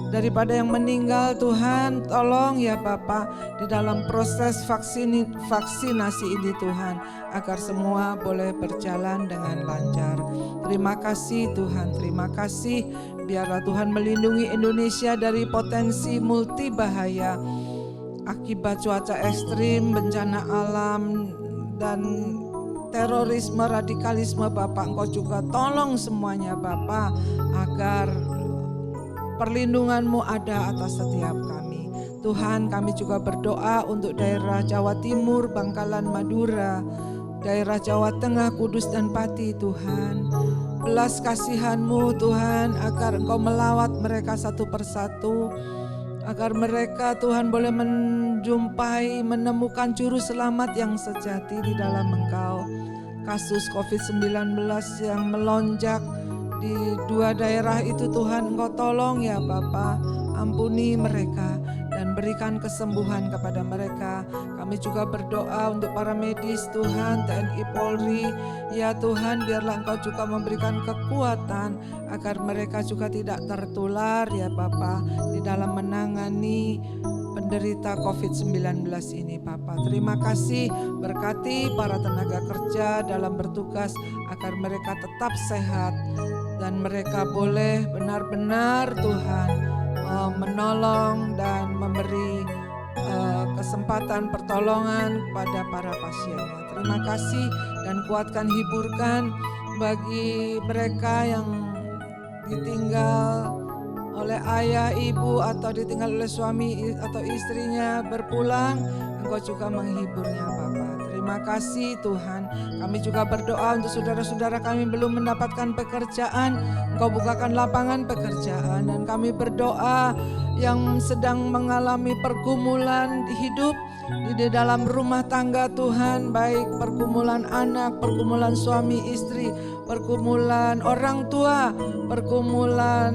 daripada yang meninggal. Tuhan, tolong ya Bapa di dalam proses vaksinasi ini Tuhan, agar semua boleh berjalan dengan lancar. Terima kasih Tuhan, terima kasih. Biarlah Tuhan melindungi Indonesia dari potensi multi bahaya akibat cuaca ekstrim, bencana alam, dan terorisme, radikalisme. Bapak, Engkau juga tolong semuanya Bapak, agar perlindungan-Mu ada atas setiap kami. Tuhan, kami juga berdoa untuk daerah Jawa Timur, Bangkalan, Madura, daerah Jawa Tengah, Kudus dan Pati. Tuhan, belas kasihan-Mu Tuhan, agar Engkau melawat mereka satu persatu, agar mereka Tuhan boleh menjumpai, menemukan juru selamat yang sejati di dalam Engkau. Kasus COVID-19 yang melonjak di dua daerah itu Tuhan, Engkau tolong ya Bapa, ampuni mereka dan berikan kesembuhan kepada mereka. Kami juga berdoa untuk para medis Tuhan, TNI Polri, ya Tuhan, biarlah Engkau juga memberikan kekuatan agar mereka juga tidak tertular ya Bapa di dalam menangani penderita COVID-19 ini Bapa. Terima kasih, berkati para tenaga kerja dalam bertugas agar mereka tetap sehat dan mereka boleh benar-benar Tuhan menolong dan memberi kesempatan pertolongan kepada para pasiennya. Terima kasih dan kuatkan, hiburkan bagi mereka yang ditinggal oleh ayah, ibu, atau ditinggal oleh suami atau istrinya berpulang. Engkau juga menghiburnya Bapa. Terima kasih Tuhan. Kami juga berdoa untuk saudara-saudara kami belum mendapatkan pekerjaan. Engkau bukakan lapangan pekerjaan. Dan kami berdoa yang sedang mengalami pergumulan hidup di dalam rumah tangga Tuhan, baik pergumulan anak, pergumulan suami istri, pergumulan orang tua, pergumulan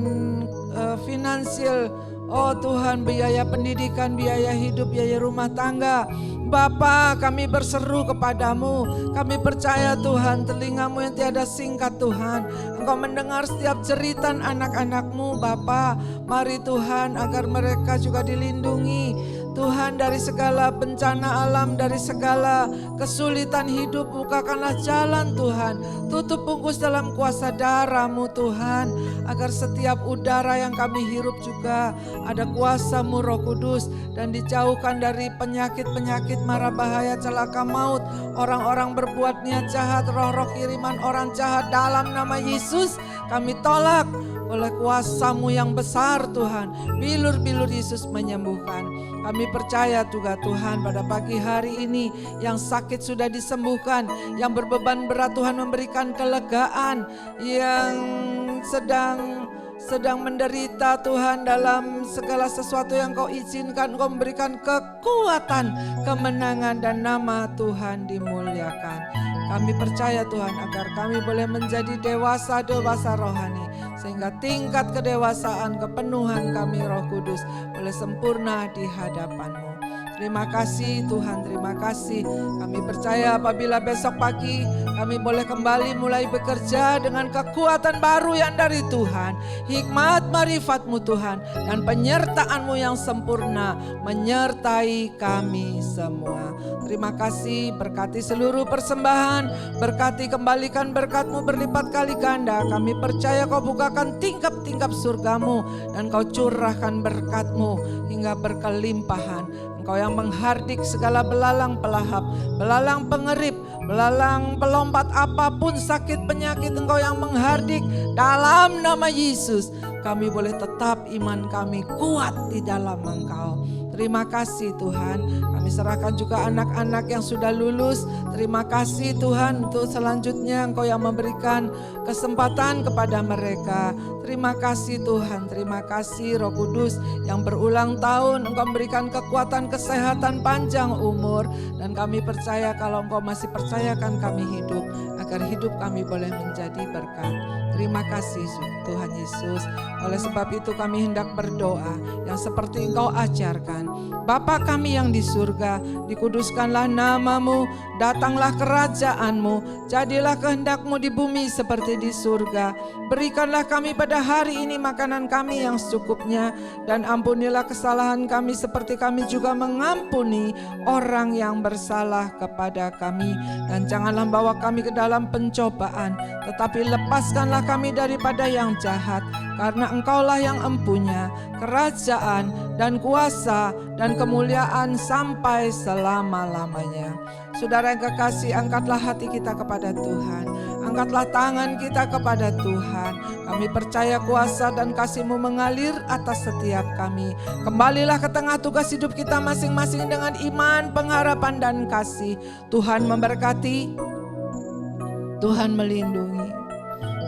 finansial. Oh Tuhan, biaya pendidikan, biaya hidup, biaya rumah tangga. Bapa, kami berseru kepadamu. Kami percaya Tuhan, telingamu yang tiada singkat Tuhan, Engkau mendengar setiap jeritan anak-anakmu Bapa. Mari Tuhan, agar mereka juga dilindungi Tuhan dari segala bencana alam, dari segala kesulitan hidup. Bukakanlah jalan Tuhan, tutup bungkus dalam kuasa darah-Mu Tuhan, agar setiap udara yang kami hirup juga ada kuasa-Mu Roh Kudus, dan dijauhkan dari penyakit-penyakit mara bahaya, celaka maut, orang-orang berbuat niat jahat, roh-roh kiriman orang jahat. Dalam nama Yesus kami tolak oleh kuasa-Mu yang besar Tuhan, bilur-bilur Yesus menyembuhkan. Kami percaya juga Tuhan pada pagi hari ini yang sakit sudah disembuhkan, yang berbeban berat Tuhan memberikan kelegaan, yang sedang menderita Tuhan dalam segala sesuatu yang Kau izinkan, Kau memberikan kekuatan, kemenangan, dan nama Tuhan dimuliakan. Kami percaya Tuhan agar kami boleh menjadi dewasa-dewasa rohani, sehingga tingkat kedewasaan kepenuhan kami Roh Kudus boleh sempurna di hadapan-Mu. Terima kasih Tuhan, terima kasih. Kami percaya apabila besok pagi kami boleh kembali mulai bekerja dengan kekuatan baru yang dari Tuhan. Hikmat marifat-Mu Tuhan dan penyertaan-Mu yang sempurna menyertai kami semua. Terima kasih, berkati seluruh persembahan, berkati kembalikan berkat-Mu berlipat kali ganda. Kami percaya Kau bukakan tingkap-tingkap surga-Mu dan Kau curahkan berkat-Mu hingga berkelimpahan. Engkau yang menghardik segala belalang pelahap, belalang pengerip, belalang pelompat, apapun sakit penyakit Engkau yang menghardik. Dalam nama Yesus kami boleh tetap iman kami kuat di dalam Engkau. Terima kasih Tuhan, kami serahkan juga anak-anak yang sudah lulus. Terima kasih Tuhan untuk selanjutnya Engkau yang memberikan kesempatan kepada mereka. Terima kasih Tuhan, terima kasih Roh Kudus yang berulang tahun Engkau memberikan kekuatan, kesehatan, panjang umur. Dan kami percaya kalau Engkau masih percayakan kami hidup, agar hidup kami boleh menjadi berkat. Terima kasih Tuhan Yesus. Oleh sebab itu kami hendak berdoa yang seperti Engkau ajarkan. Bapa kami yang di surga, dikuduskanlah nama-Mu, datanglah kerajaan-Mu, jadilah kehendak-Mu di bumi seperti di surga. Berikanlah kami pada hari ini makanan kami yang secukupnya, dan ampunilah kesalahan kami seperti kami juga mengampuni orang yang bersalah kepada kami. Dan janganlah bawa kami ke dalam pencobaan, tetapi lepaskanlah kami daripada yang jahat, karena Engkaulah yang empunya kerajaan dan kuasa dan kemuliaan sampai selama-lamanya. Saudara yang kekasih, angkatlah hati kita kepada Tuhan, angkatlah tangan kita kepada Tuhan. Kami percaya kuasa dan kasih-Mu mengalir atas setiap kami. Kembalilah ke tengah tugas hidup kita masing-masing dengan iman, pengharapan, dan kasih. Tuhan memberkati, Tuhan melindungi,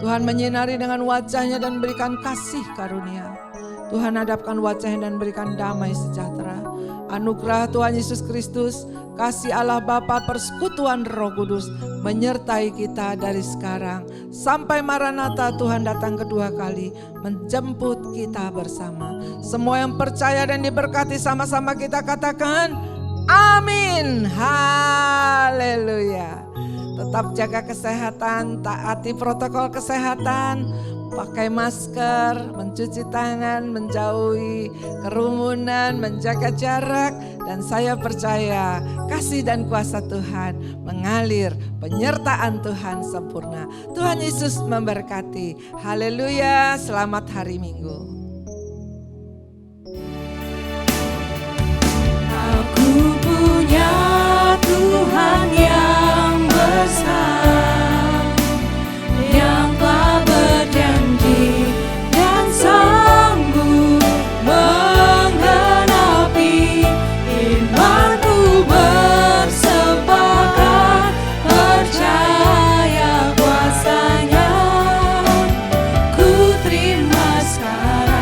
Tuhan menyinari dengan wajah-Nya dan berikan kasih karunia. Tuhan hadapkan wajah-Nya dan berikan damai sejahtera. Anugerah Tuhan Yesus Kristus, kasih Allah Bapa, persekutuan Roh Kudus menyertai kita dari sekarang sampai Maranatha Tuhan datang kedua kali menjemput kita bersama. Semua yang percaya dan diberkati sama-sama kita katakan amin. Haleluya. Tetap jaga kesehatan, taati protokol kesehatan, pakai masker, mencuci tangan, menjauhi kerumunan, menjaga jarak. Dan saya percaya kasih dan kuasa Tuhan mengalir, penyertaan Tuhan sempurna. Tuhan Yesus memberkati. Haleluya, selamat hari Minggu. Aku punya Tuhan yang besar, yang telah berjanji dan sanggup menggenapi. Imanku bersepakat percaya kuasa-Nya. Ku terima sekarang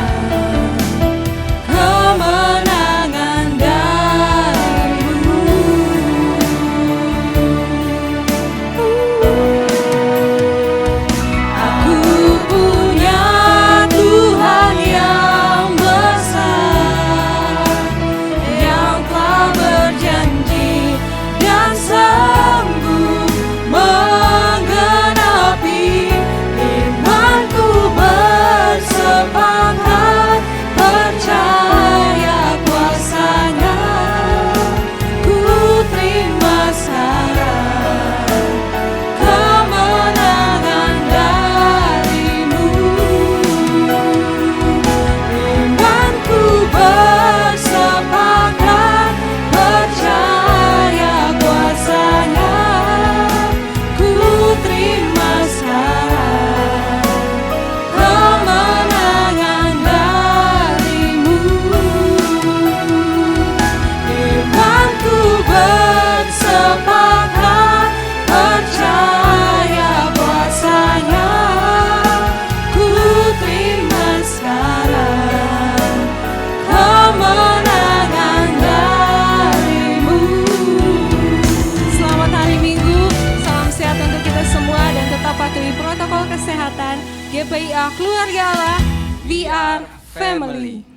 keluarga Allah, we are family.